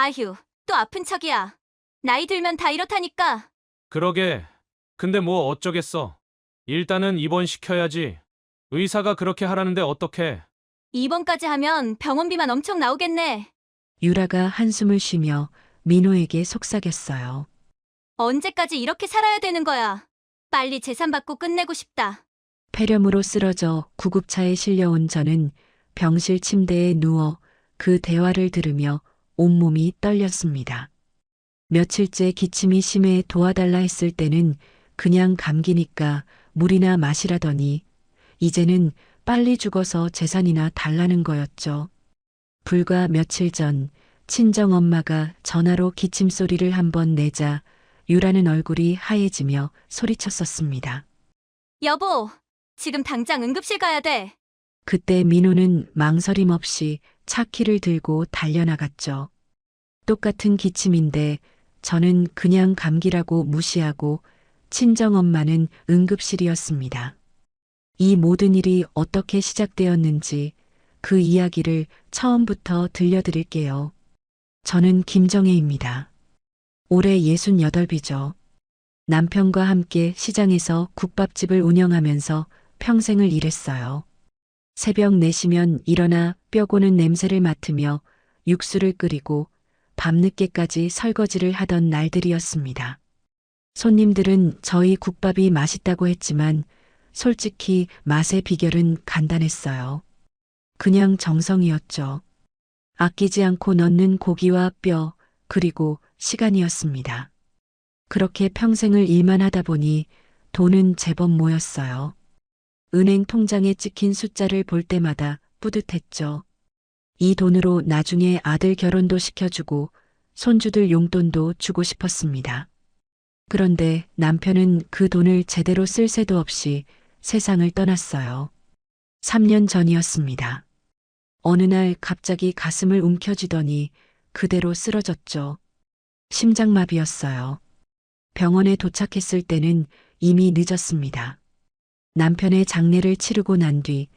아휴, 또 아픈 척이야. 나이 들면 다 이렇다니까. 그러게. 근데 뭐 어쩌겠어. 일단은 입원시켜야지. 의사가 그렇게 하라는데 어떡해. 입원까지 하면 병원비만 엄청 나오겠네. 유라가 한숨을 쉬며 민호에게 속삭였어요. 언제까지 이렇게 살아야 되는 거야. 빨리 재산 받고 끝내고 싶다. 폐렴으로 쓰러져 구급차에 실려온 저는 병실 침대에 누워 그 대화를 들으며 온몸이 떨렸습니다. 며칠째 기침이 심해 도와달라 했을 때는 그냥 감기니까 물이나 마시라더니 이제는 빨리 죽어서 재산이나 달라는 거였죠. 불과 며칠 전 친정엄마가 전화로 기침 소리를 한번 내자 유라는 얼굴이 하얘지며 소리쳤었습니다. 여보, 지금 당장 응급실 가야 돼. 그때 민호는 망설임 없이 차 키를 들고 달려나갔죠. 똑같은 기침인데 저는 그냥 감기라고 무시하고 친정엄마는 응급실이었습니다. 이 모든 일이 어떻게 시작되었는지 그 이야기를 처음부터 들려드릴게요. 저는 김정혜입니다. 올해 68이죠. 남편과 함께 시장에서 국밥집을 운영하면서 평생을 일했어요. 새벽 4시면 일어나 뼈 고는 냄새를 맡으며 육수를 끓이고 밤늦게까지 설거지를 하던 날들이었습니다. 손님들은 저희 국밥이 맛있다고 했지만 솔직히 맛의 비결은 간단했어요. 그냥 정성이었죠. 아끼지 않고 넣는 고기와 뼈, 그리고 시간이었습니다. 그렇게 평생을 일만 하다 보니 돈은 제법 모였어요. 은행 통장에 찍힌 숫자를 볼 때마다 뿌듯했죠. 이 돈으로 나중에 아들 결혼도 시켜주고 손주들 용돈도 주고 싶었습니다. 그런데 남편은 그 돈을 제대로 쓸 새도 없이 세상을 떠났어요. 3년 전이었습니다. 어느 날 갑자기 가슴을 움켜쥐더니 그대로 쓰러졌죠. 심장마비였어요. 병원에 도착했을 때는 이미 늦었습니다. 남편의 장례를 치르고 난 뒤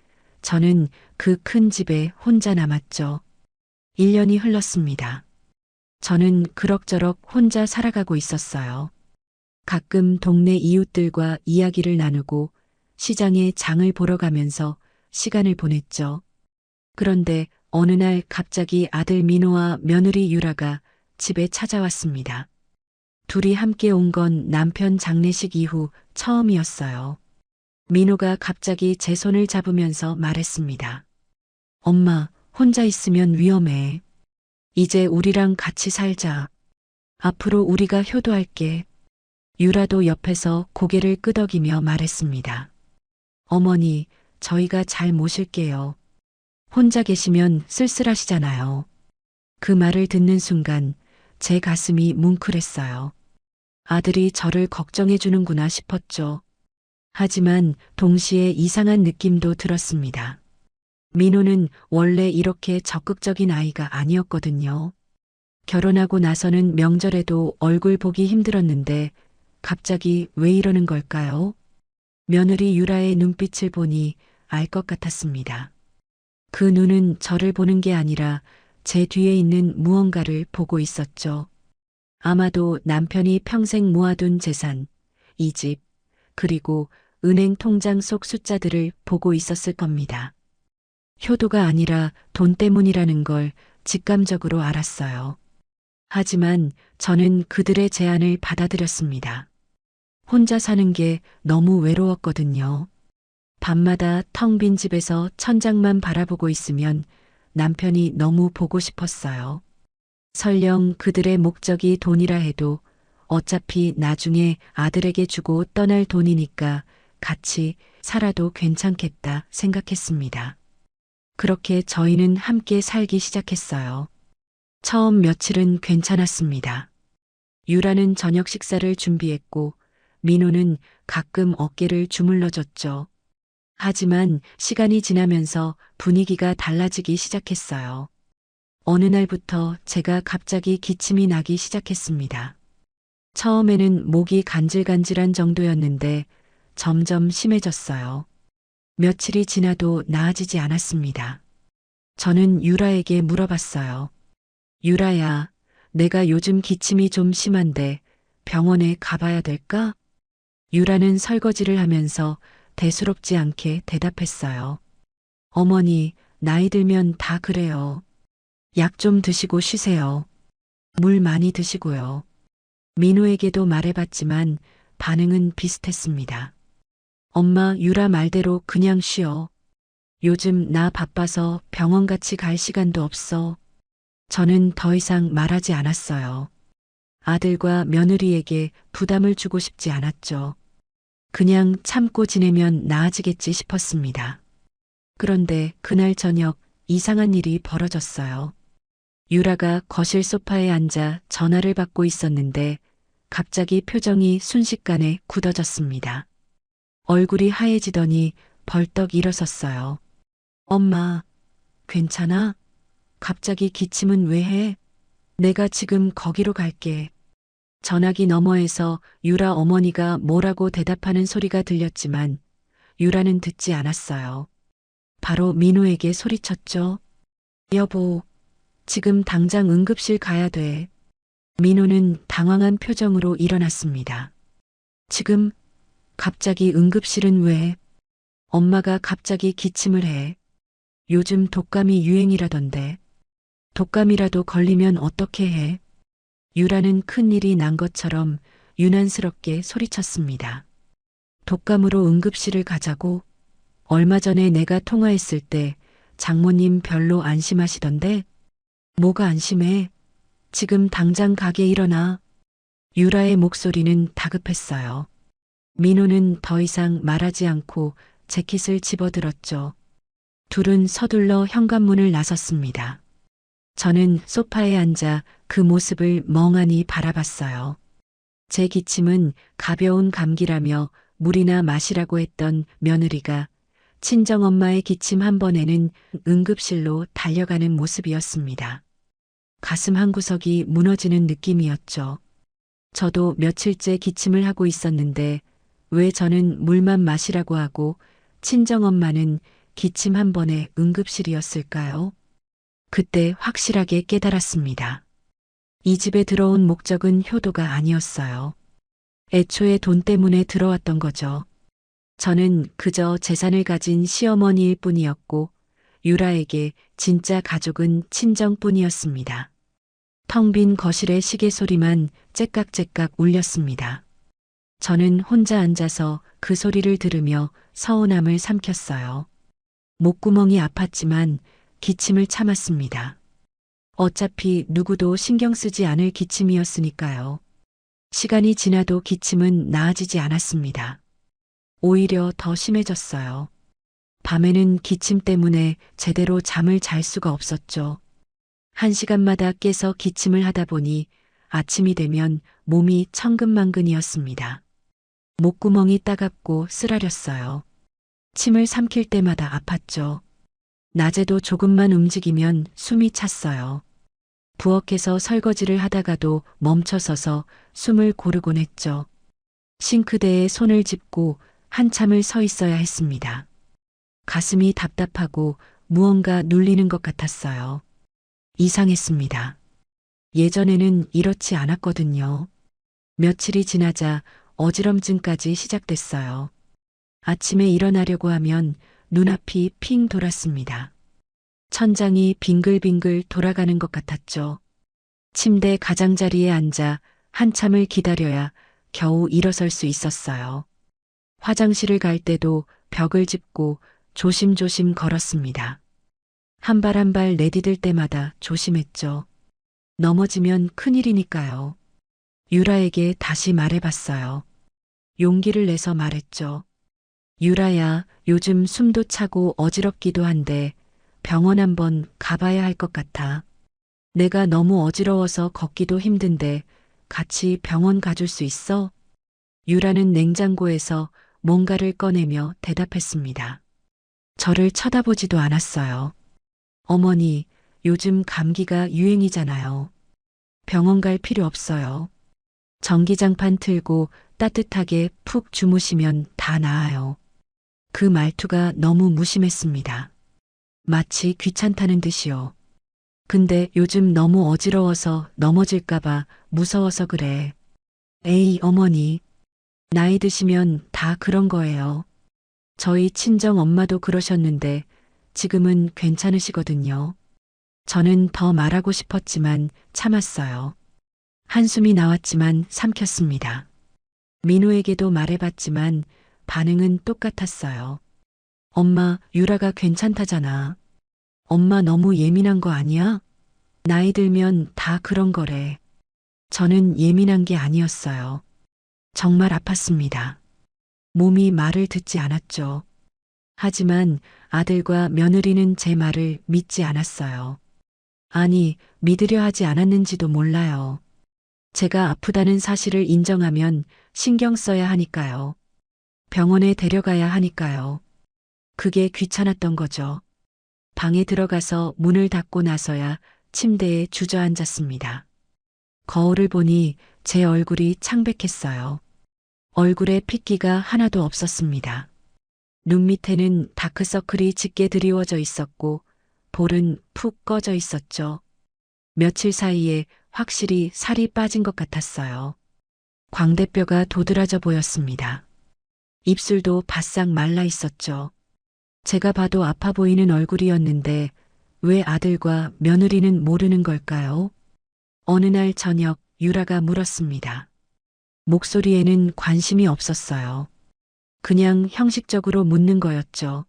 저는 그 큰 집에 혼자 남았죠. 1년이 흘렀습니다. 저는 그럭저럭 혼자 살아가고 있었어요. 가끔 동네 이웃들과 이야기를 나누고 시장에 장을 보러 가면서 시간을 보냈죠. 그런데 어느 날 갑자기 아들 민호와 며느리 유라가 집에 찾아왔습니다. 둘이 함께 온 건 남편 장례식 이후 처음이었어요. 민호가 갑자기 제 손을 잡으면서 말했습니다. 엄마, 혼자 있으면 위험해. 이제 우리랑 같이 살자. 앞으로 우리가 효도할게. 유라도 옆에서 고개를 끄덕이며 말했습니다. 어머니, 저희가 잘 모실게요. 혼자 계시면 쓸쓸하시잖아요. 그 말을 듣는 순간 제 가슴이 뭉클했어요. 아들이 저를 걱정해 주는구나 싶었죠. 하지만 동시에 이상한 느낌도 들었습니다. 민호는 원래 이렇게 적극적인 아이가 아니었거든요. 결혼하고 나서는 명절에도 얼굴 보기 힘들었는데 갑자기 왜 이러는 걸까요? 며느리 유라의 눈빛을 보니 알 것 같았습니다. 그 눈은 저를 보는 게 아니라 제 뒤에 있는 무언가를 보고 있었죠. 아마도 남편이 평생 모아둔 재산, 이 집, 그리고 은행 통장 속 숫자들을 보고 있었을 겁니다. 효도가 아니라 돈 때문이라는 걸 직감적으로 알았어요. 하지만 저는 그들의 제안을 받아들였습니다. 혼자 사는 게 너무 외로웠거든요. 밤마다 텅 빈 집에서 천장만 바라보고 있으면 남편이 너무 보고 싶었어요. 설령 그들의 목적이 돈이라 해도 어차피 나중에 아들에게 주고 떠날 돈이니까 같이 살아도 괜찮겠다 생각했습니다. 그렇게 저희는 함께 살기 시작했어요. 처음 며칠은 괜찮았습니다. 유라는 저녁 식사를 준비했고 민호는 가끔 어깨를 주물러줬죠. 하지만 시간이 지나면서 분위기가 달라지기 시작했어요. 어느 날부터 제가 갑자기 기침이 나기 시작했습니다. 처음에는 목이 간질간질한 정도였는데 점점 심해졌어요. 며칠이 지나도 나아지지 않았습니다. 저는 유라에게 물어봤어요. 유라야, 내가 요즘 기침이 좀 심한데 병원에 가봐야 될까? 유라는 설거지를 하면서 대수롭지 않게 대답했어요. 어머니, 나이 들면 다 그래요. 약 좀 드시고 쉬세요. 물 많이 드시고요. 민호에게도 말해봤지만 반응은 비슷했습니다. 엄마, 유라 말대로 그냥 쉬어. 요즘 나 바빠서 병원 같이 갈 시간도 없어. 저는 더 이상 말하지 않았어요. 아들과 며느리에게 부담을 주고 싶지 않았죠. 그냥 참고 지내면 나아지겠지 싶었습니다. 그런데 그날 저녁 이상한 일이 벌어졌어요. 유라가 거실 소파에 앉아 전화를 받고 있었는데 갑자기 표정이 순식간에 굳어졌습니다. 얼굴이 하얘지더니 벌떡 일어섰어요. 엄마, 괜찮아? 갑자기 기침은 왜 해? 내가 지금 거기로 갈게. 전화기 너머에서 유라 어머니가 뭐라고 대답하는 소리가 들렸지만 유라는 듣지 않았어요. 바로 민호에게 소리쳤죠. 여보, 지금 당장 응급실 가야 돼. 민호는 당황한 표정으로 일어났습니다. 지금 갑자기 응급실은 왜? 엄마가 갑자기 기침을 해. 요즘 독감이 유행이라던데. 독감이라도 걸리면 어떻게 해? 유라는 큰일이 난 것처럼 유난스럽게 소리쳤습니다. 독감으로 응급실을 가자고? 얼마 전에 내가 통화했을 때 장모님 별로 안심하시던데? 뭐가 안심해? 지금 당장 가게 일어나. 유라의 목소리는 다급했어요. 민호는 더 이상 말하지 않고 재킷을 집어들었죠. 둘은 서둘러 현관문을 나섰습니다. 저는 소파에 앉아 그 모습을 멍하니 바라봤어요. 제 기침은 가벼운 감기라며 물이나 마시라고 했던 며느리가 친정엄마의 기침 한 번에는 응급실로 달려가는 모습이었습니다. 가슴 한구석이 무너지는 느낌이었죠. 저도 며칠째 기침을 하고 있었는데 왜 저는 물만 마시라고 하고 친정엄마는 기침 한 번에 응급실이었을까요? 그때 확실하게 깨달았습니다. 이 집에 들어온 목적은 효도가 아니었어요. 애초에 돈 때문에 들어왔던 거죠. 저는 그저 재산을 가진 시어머니일 뿐이었고 유라에게 진짜 가족은 친정뿐이었습니다. 텅 빈 거실의 시계 소리만 째깍째깍 울렸습니다. 저는 혼자 앉아서 그 소리를 들으며 서운함을 삼켰어요. 목구멍이 아팠지만 기침을 참았습니다. 어차피 누구도 신경 쓰지 않을 기침이었으니까요. 시간이 지나도 기침은 나아지지 않았습니다. 오히려 더 심해졌어요. 밤에는 기침 때문에 제대로 잠을 잘 수가 없었죠. 1시간마다 깨서 기침을 하다 보니 아침이 되면 몸이 천근만근이었습니다. 목구멍이 따갑고 쓰라렸어요. 침을 삼킬 때마다 아팠죠. 낮에도 조금만 움직이면 숨이 찼어요. 부엌에서 설거지를 하다가도 멈춰서서 숨을 고르곤 했죠. 싱크대에 손을 짚고 한참을 서 있어야 했습니다. 가슴이 답답하고 무언가 눌리는 것 같았어요. 이상했습니다. 예전에는 이렇지 않았거든요. 며칠이 지나자 어지럼증까지 시작됐어요. 아침에 일어나려고 하면 눈앞이 핑 돌았습니다. 천장이 빙글빙글 돌아가는 것 같았죠. 침대 가장자리에 앉아 한참을 기다려야 겨우 일어설 수 있었어요. 화장실을 갈 때도 벽을 짚고 조심조심 걸었습니다. 한 발 한 발 내디딜 때마다 조심했죠. 넘어지면 큰일이니까요. 유라에게 다시 말해봤어요. 용기를 내서 말했죠. 유라야, 요즘 숨도 차고 어지럽기도 한데 병원 한번 가봐야 할 것 같아. 내가 너무 어지러워서 걷기도 힘든데 같이 병원 가줄 수 있어? 유라는 냉장고에서 뭔가를 꺼내며 대답했습니다. 저를 쳐다보지도 않았어요. 어머니, 요즘 감기가 유행이잖아요. 병원 갈 필요 없어요. 전기장판 틀고 따뜻하게 푹 주무시면 다 나아요. 그 말투가 너무 무심했습니다. 마치 귀찮다는 듯이요. 근데 요즘 너무 어지러워서 넘어질까봐 무서워서 그래. 에이, 어머니. 나이 드시면 다 그런 거예요. 저희 친정 엄마도 그러셨는데 지금은 괜찮으시거든요. 저는 더 말하고 싶었지만 참았어요. 한숨이 나왔지만 삼켰습니다. 민호에게도 말해봤지만 반응은 똑같았어요. 엄마, 유라가 괜찮다잖아. 엄마 너무 예민한 거 아니야? 나이 들면 다 그런 거래. 저는 예민한 게 아니었어요. 정말 아팠습니다. 몸이 말을 듣지 않았죠. 하지만 아들과 며느리는 제 말을 믿지 않았어요. 아니, 믿으려 하지 않았는지도 몰라요. 제가 아프다는 사실을 인정하면 신경 써야 하니까요. 병원에 데려가야 하니까요. 그게 귀찮았던 거죠. 방에 들어가서 문을 닫고 나서야 침대에 주저앉았습니다. 거울을 보니 제 얼굴이 창백했어요. 얼굴에 핏기가 하나도 없었습니다. 눈 밑에는 다크서클이 짙게 드리워져 있었고 볼은 푹 꺼져 있었죠. 며칠 사이에 확실히 살이 빠진 것 같았어요. 광대뼈가 도드라져 보였습니다. 입술도 바싹 말라 있었죠. 제가 봐도 아파 보이는 얼굴이었는데 왜 아들과 며느리는 모르는 걸까요? 어느 날 저녁 유라가 물었습니다. 목소리에는 관심이 없었어요. 그냥 형식적으로 묻는 거였죠.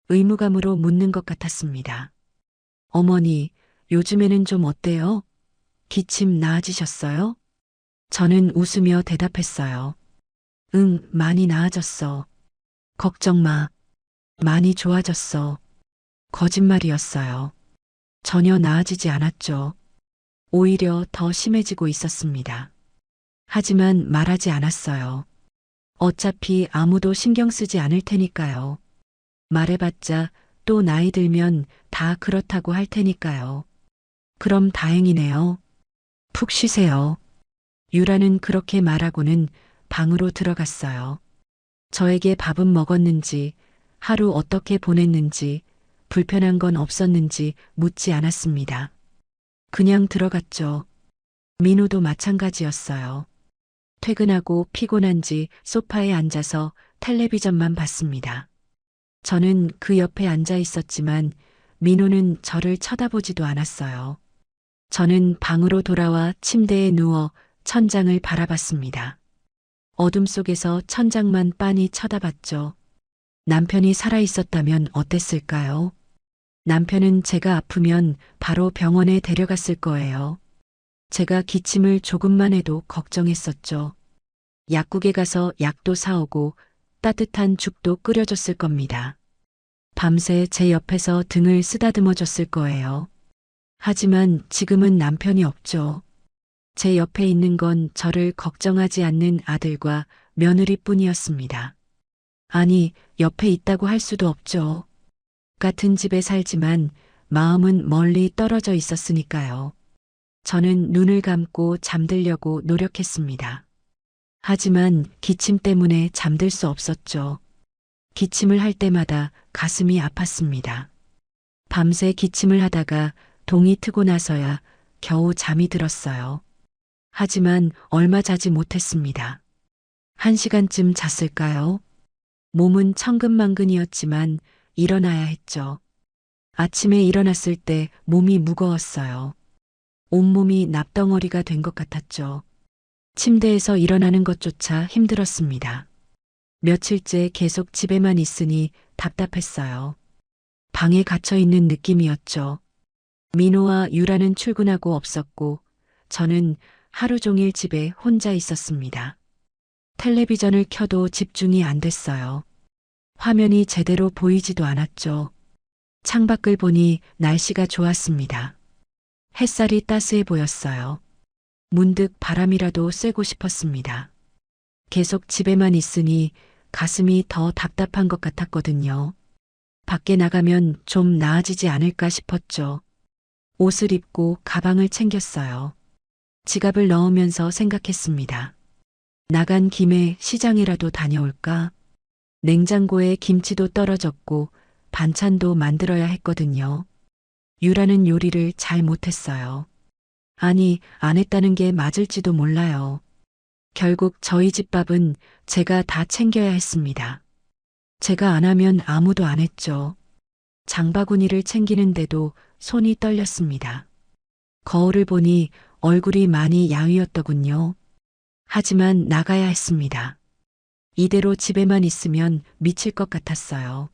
의무감으로 묻는 것 같았습니다. 어머니, 요즘에는 좀 어때요? 기침 나아지셨어요? 저는 웃으며 대답했어요. 응, 많이 나아졌어. 걱정 마. 많이 좋아졌어. 거짓말이었어요. 전혀 나아지지 않았죠. 오히려 더 심해지고 있었습니다. 하지만 말하지 않았어요. 어차피 아무도 신경 쓰지 않을 테니까요. 말해봤자 또 나이 들면 다 그렇다고 할 테니까요. 그럼 다행이네요. 푹 쉬세요. 유라는 그렇게 말하고는 방으로 들어갔어요. 저에게 밥은 먹었는지, 하루 어떻게 보냈는지, 불편한 건 없었는지 묻지 않았습니다. 그냥 들어갔죠. 민호도 마찬가지였어요. 퇴근하고 피곤한지 소파에 앉아서 텔레비전만 봤습니다. 저는 그 옆에 앉아 있었지만 민호는 저를 쳐다보지도 않았어요. 저는 방으로 돌아와 침대에 누워 천장을 바라봤습니다. 어둠 속에서 천장만 빤히 쳐다봤죠. 남편이 살아있었다면 어땠을까요? 남편은 제가 아프면 바로 병원에 데려갔을 거예요. 제가 기침을 조금만 해도 걱정했었죠. 약국에 가서 약도 사오고 따뜻한 죽도 끓여줬을 겁니다. 밤새 제 옆에서 등을 쓰다듬어 줬을 거예요. 하지만 지금은 남편이 없죠. 제 옆에 있는 건 저를 걱정하지 않는 아들과 며느리뿐이었습니다. 아니, 옆에 있다고 할 수도 없죠. 같은 집에 살지만 마음은 멀리 떨어져 있었으니까요. 저는 눈을 감고 잠들려고 노력했습니다. 하지만 기침 때문에 잠들 수 없었죠. 기침을 할 때마다 가슴이 아팠습니다. 밤새 기침을 하다가 동이 트고 나서야 겨우 잠이 들었어요. 하지만 얼마 자지 못했습니다. 1시간쯤 잤을까요? 몸은 천근만근이었지만 일어나야 했죠. 아침에 일어났을 때 몸이 무거웠어요. 온몸이 납덩어리가 된 것 같았죠. 침대에서 일어나는 것조차 힘들었습니다. 며칠째 계속 집에만 있으니 답답했어요. 방에 갇혀 있는 느낌이었죠. 민호와 유라는 출근하고 없었고 저는 하루 종일 집에 혼자 있었습니다. 텔레비전을 켜도 집중이 안 됐어요. 화면이 제대로 보이지도 않았죠. 창밖을 보니 날씨가 좋았습니다. 햇살이 따스해 보였어요. 문득 바람이라도 쐬고 싶었습니다. 계속 집에만 있으니 가슴이 더 답답한 것 같았거든요. 밖에 나가면 좀 나아지지 않을까 싶었죠. 옷을 입고 가방을 챙겼어요. 지갑을 넣으면서 생각했습니다. 나간 김에 시장이라도 다녀올까? 냉장고에 김치도 떨어졌고 반찬도 만들어야 했거든요. 유라는 요리를 잘 못했어요. 아니, 안 했다는 게 맞을지도 몰라요. 결국 저희 집 밥은 제가 다 챙겨야 했습니다. 제가 안 하면 아무도 안 했죠. 장바구니를 챙기는데도 손이 떨렸습니다. 거울을 보니 얼굴이 많이 야위었더군요. 하지만 나가야 했습니다. 이대로 집에만 있으면 미칠 것 같았어요.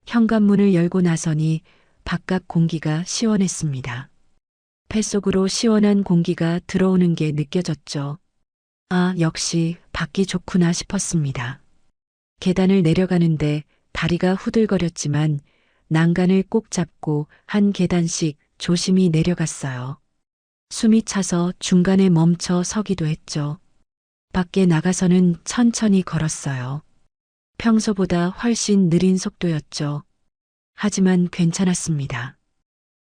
현관문을 열고 나서니 바깥 공기가 시원했습니다. 뱃속으로 시원한 공기가 들어오는 게 느껴졌죠. 아, 역시 밖이 좋구나 싶었습니다. 계단을 내려가는데 다리가 후들거렸지만 난간을 꼭 잡고 한 계단씩 조심히 내려갔어요. 숨이 차서 중간에 멈춰 서기도 했죠. 밖에 나가서는 천천히 걸었어요. 평소보다 훨씬 느린 속도였죠. 하지만 괜찮았습니다.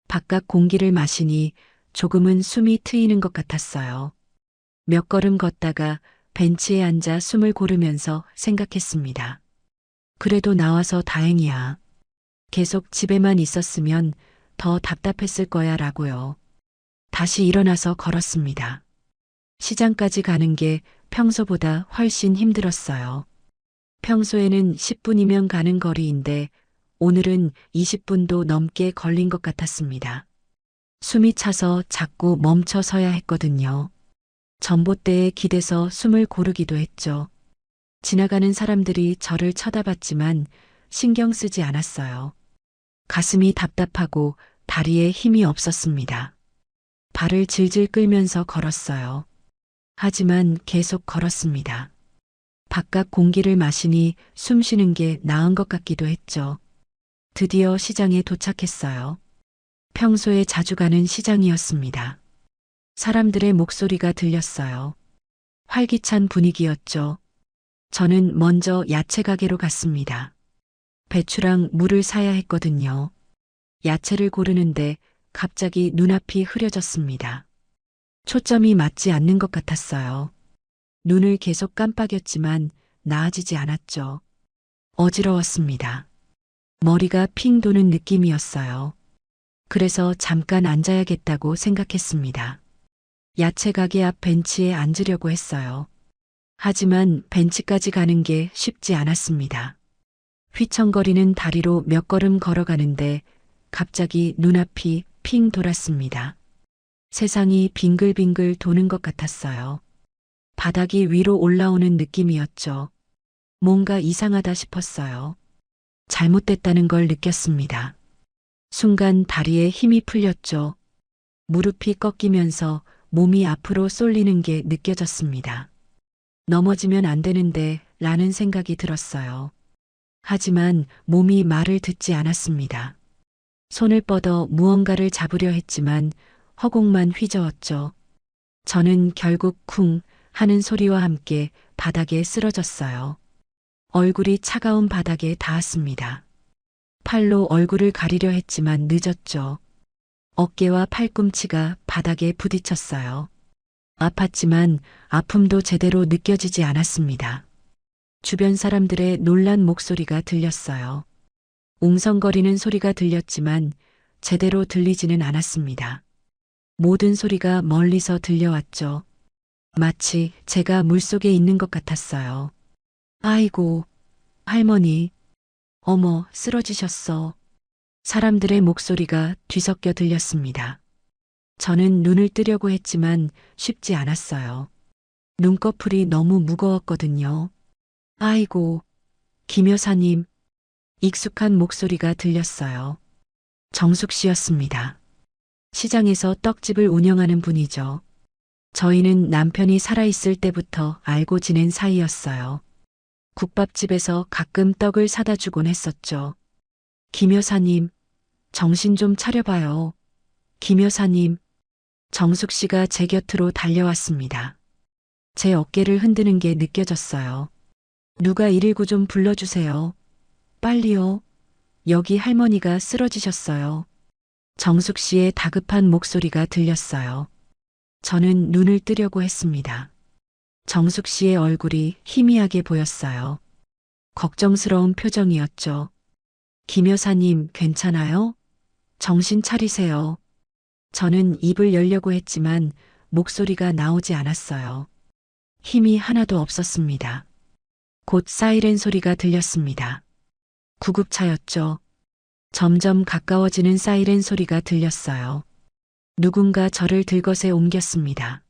바깥 공기를 마시니 조금은 숨이 트이는 것 같았어요. 몇 걸음 걷다가 벤치에 앉아 숨을 고르면서 생각했습니다. 그래도 나와서 다행이야. 계속 집에만 있었으면 더 답답했을 거야 라고요. 다시 일어나서 걸었습니다. 시장까지 가는 게 평소보다 훨씬 힘들었어요. 평소에는 10분이면 가는 거리인데 오늘은 20분도 넘게 걸린 것 같았습니다. 숨이 차서 자꾸 멈춰 서야 했거든요. 전봇대에 기대서 숨을 고르기도 했죠. 지나가는 사람들이 저를 쳐다봤지만 신경 쓰지 않았어요. 가슴이 답답하고 다리에 힘이 없었습니다. 발을 질질 끌면서 걸었어요. 하지만 계속 걸었습니다. 바깥 공기를 마시니 숨 쉬는 게 나은 것 같기도 했죠. 드디어 시장에 도착했어요. 평소에 자주 가는 시장이었습니다. 사람들의 목소리가 들렸어요. 활기찬 분위기였죠. 저는 먼저 야채 가게로 갔습니다. 배추랑 물을 사야 했거든요. 야채를 고르는데 갑자기 눈앞이 흐려졌습니다. 초점이 맞지 않는 것 같았어요. 눈을 계속 깜빡였지만 나아지지 않았죠. 어지러웠습니다. 머리가 핑 도는 느낌이었어요. 그래서 잠깐 앉아야겠다고 생각했습니다. 야채 가게 앞 벤치에 앉으려고 했어요. 하지만 벤치까지 가는 게 쉽지 않았습니다. 휘청거리는 다리로 몇 걸음 걸어가는데 갑자기 눈앞이 핑 돌았습니다. 세상이 빙글빙글 도는 것 같았어요. 바닥이 위로 올라오는 느낌이었죠. 뭔가 이상하다 싶었어요. 잘못됐다는 걸 느꼈습니다. 순간 다리에 힘이 풀렸죠. 무릎이 꺾이면서 몸이 앞으로 쏠리는 게 느껴졌습니다. 넘어지면 안 되는데 라는 생각이 들었어요. 하지만 몸이 말을 듣지 않았습니다. 손을 뻗어 무언가를 잡으려 했지만 허공만 휘저었죠. 저는 결국 쿵 하는 소리와 함께 바닥에 쓰러졌어요. 얼굴이 차가운 바닥에 닿았습니다. 팔로 얼굴을 가리려 했지만 늦었죠. 어깨와 팔꿈치가 바닥에 부딪혔어요. 아팠지만 아픔도 제대로 느껴지지 않았습니다. 주변 사람들의 놀란 목소리가 들렸어요. 웅성거리는 소리가 들렸지만 제대로 들리지는 않았습니다. 모든 소리가 멀리서 들려왔죠. 마치 제가 물속에 있는 것 같았어요. 아이고, 할머니. 어머, 쓰러지셨어. 사람들의 목소리가 뒤섞여 들렸습니다. 저는 눈을 뜨려고 했지만 쉽지 않았어요. 눈꺼풀이 너무 무거웠거든요. 아이고, 김 여사님. 익숙한 목소리가 들렸어요. 정숙 씨였습니다. 시장에서 떡집을 운영하는 분이죠. 저희는 남편이 살아있을 때부터 알고 지낸 사이였어요. 국밥집에서 가끔 떡을 사다 주곤 했었죠. 김 여사님, 정신 좀 차려봐요. 김 여사님. 정숙 씨가 제 곁으로 달려왔습니다. 제 어깨를 흔드는 게 느껴졌어요. 누가 119 좀 불러주세요. 빨리요. 여기 할머니가 쓰러지셨어요. 정숙 씨의 다급한 목소리가 들렸어요. 저는 눈을 뜨려고 했습니다. 정숙 씨의 얼굴이 희미하게 보였어요. 걱정스러운 표정이었죠. 김 여사님, 괜찮아요? 정신 차리세요. 저는 입을 열려고 했지만 목소리가 나오지 않았어요. 힘이 하나도 없었습니다. 곧 사이렌 소리가 들렸습니다. 구급차였죠. 점점 가까워지는 사이렌 소리가 들렸어요. 누군가 저를 들것에 옮겼습니다.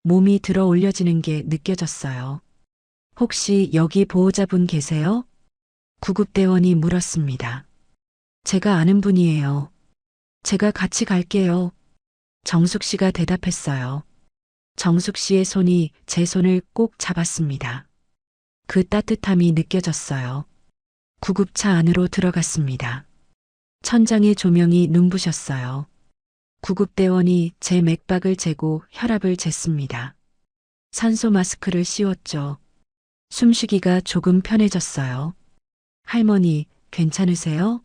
몸이 들어 올려지는 게 느껴졌어요. 혹시 여기 보호자분 계세요? 구급대원이 물었습니다. 제가 아는 분이에요. 제가 같이 갈게요. 정숙 씨가 대답했어요. 정숙 씨의 손이 제 손을 꼭 잡았습니다. 그 따뜻함이 느껴졌어요. 구급차 안으로 들어갔습니다. 천장의 조명이 눈부셨어요. 구급대원이 제 맥박을 재고 혈압을 쟀습니다. 산소 마스크를 씌웠죠. 숨쉬기가 조금 편해졌어요. 할머니, 괜찮으세요?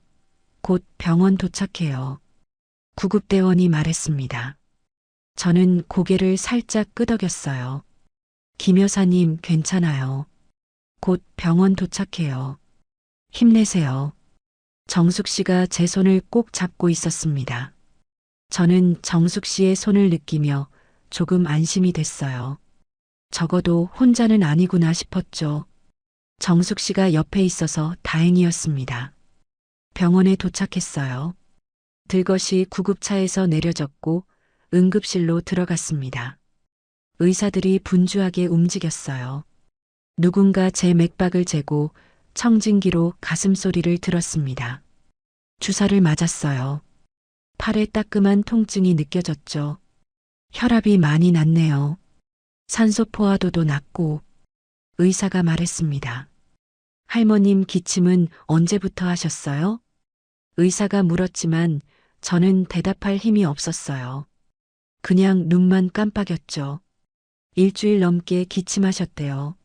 곧 병원 도착해요. 구급대원이 말했습니다. 저는 고개를 살짝 끄덕였어요. 김 여사님, 괜찮아요. 곧 병원 도착해요. 힘내세요. 정숙 씨가 제 손을 꼭 잡고 있었습니다. 저는 정숙 씨의 손을 느끼며 조금 안심이 됐어요. 적어도 혼자는 아니구나 싶었죠. 정숙 씨가 옆에 있어서 다행이었습니다. 병원에 도착했어요. 들것이 구급차에서 내려졌고 응급실로 들어갔습니다. 의사들이 분주하게 움직였어요. 누군가 제 맥박을 재고 청진기로 가슴 소리를 들었습니다. 주사를 맞았어요. 팔에 따끔한 통증이 느껴졌죠. 혈압이 많이 낮네요. 산소 포화도도 낮고. 의사가 말했습니다. 할머님 기침은 언제부터 하셨어요? 의사가 물었지만 저는 대답할 힘이 없었어요. 그냥 눈만 깜빡였죠. 일주일 넘게 기침하셨대요.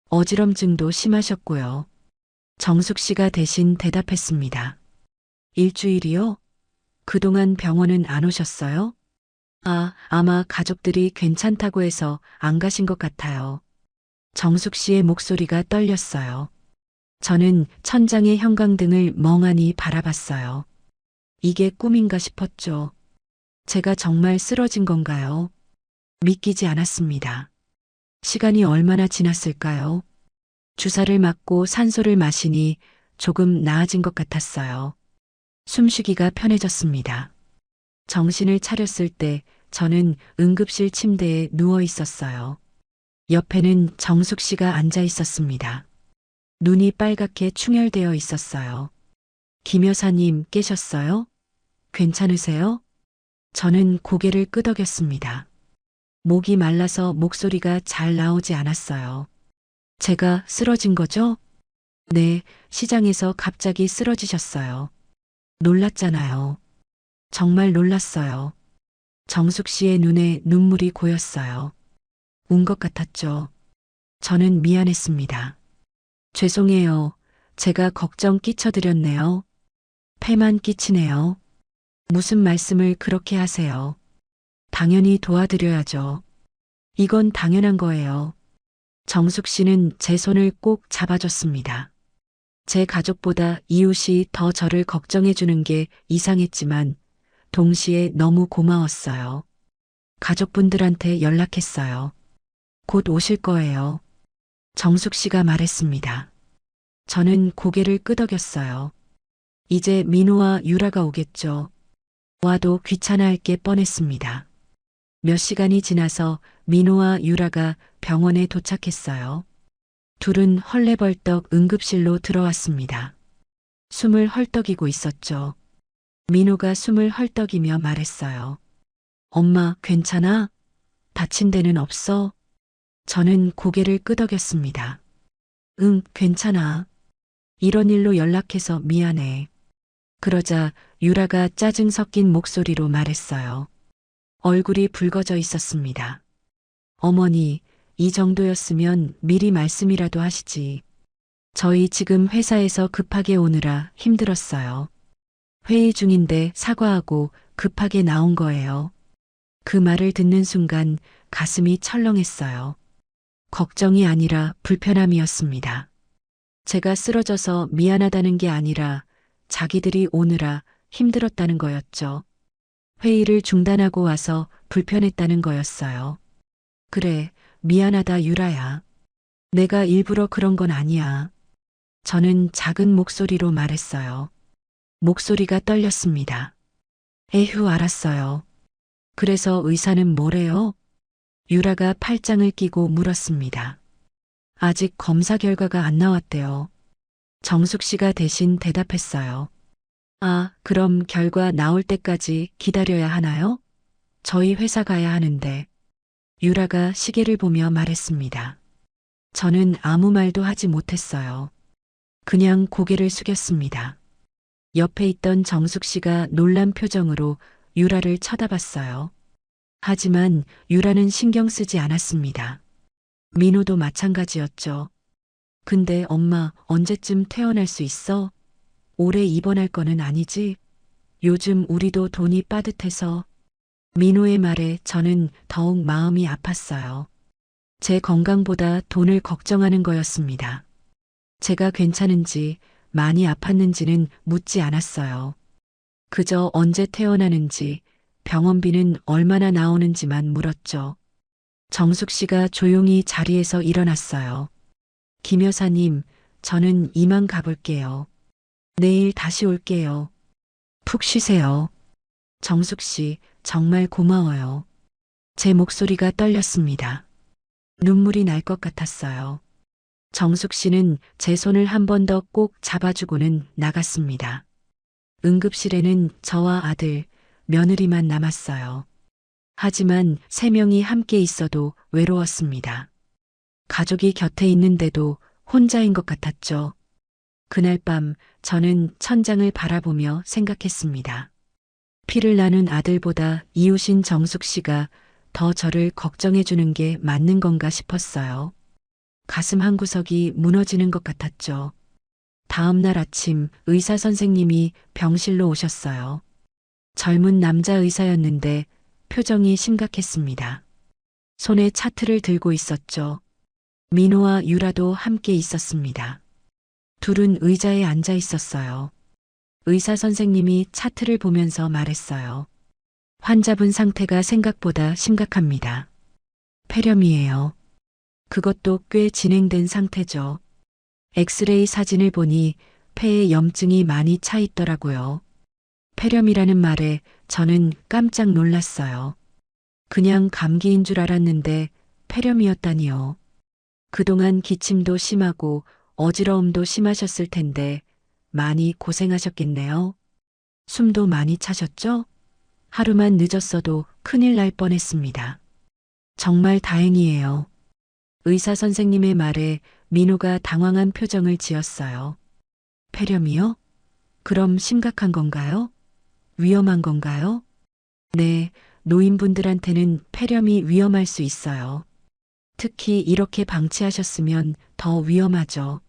어지럼증도 심하셨고요. 정숙 씨가 대신 대답했습니다. 일주일이요? 그동안 병원은 안 오셨어요? 아마 가족들이 괜찮다고 해서 안 가신 것 같아요. 정숙 씨의 목소리가 떨렸어요. 저는 천장의 형광등을 멍하니 바라봤어요. 이게 꿈인가 싶었죠. 제가 정말 쓰러진 건가요? 믿기지 않았습니다. 시간이 얼마나 지났을까요? 주사를 맞고 산소를 마시니 조금 나아진 것 같았어요. 숨쉬기가 편해졌습니다. 정신을 차렸을 때 저는 응급실 침대에 누워 있었어요. 옆에는 정숙 씨가 앉아 있었습니다. 눈이 빨갛게 충혈되어 있었어요. 김 여사님 깨셨어요? 괜찮으세요? 저는 고개를 끄덕였습니다. 목이 말라서 목소리가 잘 나오지 않았어요. 제가 쓰러진 거죠? 네, 시장에서 갑자기 쓰러지셨어요. 놀랐잖아요. 정말 놀랐어요. 정숙 씨의 눈에 눈물이 고였어요. 운 것 같았죠. 저는 미안했습니다. 죄송해요. 제가 걱정 끼쳐드렸네요. 폐만 끼치네요. 무슨 말씀을 그렇게 하세요. 당연히 도와드려야죠. 이건 당연한 거예요. 정숙 씨는 제 손을 꼭 잡아줬습니다. 제 가족보다 이웃이 더 저를 걱정해 주는 게 이상했지만 동시에 너무 고마웠어요. 가족분들한테 연락했어요. 곧 오실 거예요. 정숙 씨가 말했습니다. 저는 고개를 끄덕였어요. 이제 민호와 유라가 오겠죠. 와도 귀찮아할 게 뻔했습니다. 몇 시간이 지나서 민호와 유라가 병원에 도착했어요. 둘은 헐레벌떡 응급실로 들어왔습니다. 숨을 헐떡이고 있었죠. 민호가 숨을 헐떡이며 말했어요. 엄마, 괜찮아? 다친 데는 없어? 저는 고개를 끄덕였습니다. 응, 괜찮아. 이런 일로 연락해서 미안해. 그러자 유라가 짜증 섞인 목소리로 말했어요. 얼굴이 붉어져 있었습니다. 어머니, 이 정도였으면 미리 말씀이라도 하시지. 저희 지금 회사에서 급하게 오느라 힘들었어요. 회의 중인데 사과하고 급하게 나온 거예요. 그 말을 듣는 순간 가슴이 철렁했어요. 걱정이 아니라 불편함이었습니다. 제가 쓰러져서 미안하다는 게 아니라 자기들이 오느라 힘들었다는 거였죠. 회의를 중단하고 와서 불편했다는 거였어요. 그래, 미안하다 유라야. 내가 일부러 그런 건 아니야. 저는 작은 목소리로 말했어요. 목소리가 떨렸습니다. 에휴, 알았어요. 그래서 의사는 뭐래요? 유라가 팔짱을 끼고 물었습니다. 아직 검사 결과가 안 나왔대요. 정숙 씨가 대신 대답했어요. 아, 그럼 결과 나올 때까지 기다려야 하나요? 저희 회사 가야 하는데. 유라가 시계를 보며 말했습니다. 저는 아무 말도 하지 못했어요. 그냥 고개를 숙였습니다. 옆에 있던 정숙 씨가 놀란 표정으로 유라를 쳐다봤어요. 하지만 유라는 신경 쓰지 않았습니다. 민호도 마찬가지였죠. 근데 엄마, 언제쯤 퇴원할 수 있어? 올해 입원할 거는 아니지? 요즘 우리도 돈이 빠듯해서. 민호의 말에 저는 더욱 마음이 아팠어요. 제 건강보다 돈을 걱정하는 거였습니다. 제가 괜찮은지, 많이 아팠는지는 묻지 않았어요. 그저 언제 퇴원하는지, 병원비는 얼마나 나오는지만 물었죠. 정숙 씨가 조용히 자리에서 일어났어요. 김 여사님, 저는 이만 가볼게요. 내일 다시 올게요. 푹 쉬세요. 정숙 씨, 정말 고마워요. 제 목소리가 떨렸습니다. 눈물이 날 것 같았어요. 정숙 씨는 제 손을 한 번 더 꼭 잡아주고는 나갔습니다. 응급실에는 저와 아들, 며느리만 남았어요. 하지만 3명이 함께 있어도 외로웠습니다. 가족이 곁에 있는데도 혼자인 것 같았죠. 그날 밤 저는 천장을 바라보며 생각했습니다. 피를 나눈 아들보다 이웃인 정숙 씨가 더 저를 걱정해 주는 게 맞는 건가 싶었어요. 가슴 한구석이 무너지는 것 같았죠. 다음 날 아침 의사 선생님이 병실로 오셨어요. 젊은 남자 의사였는데 표정이 심각했습니다. 손에 차트를 들고 있었죠. 민호와 유라도 함께 있었습니다. 둘은 의자에 앉아 있었어요. 의사 선생님이 차트를 보면서 말했어요. 환자분 상태가 생각보다 심각합니다. 폐렴이에요. 그것도 꽤 진행된 상태죠. 엑스레이 사진을 보니 폐에 염증이 많이 차 있더라고요. 폐렴이라는 말에 저는 깜짝 놀랐어요. 그냥 감기인 줄 알았는데 폐렴이었다니요. 그동안 기침도 심하고 어지러움도 심하셨을 텐데 많이 고생하셨겠네요. 숨도 많이 차셨죠? 하루만 늦었어도 큰일 날 뻔했습니다. 정말 다행이에요. 의사 선생님의 말에 민호가 당황한 표정을 지었어요. 폐렴이요? 그럼 심각한 건가요? 위험한 건가요? 네, 노인분들한테는 폐렴이 위험할 수 있어요. 특히 이렇게 방치하셨으면 더 위험하죠.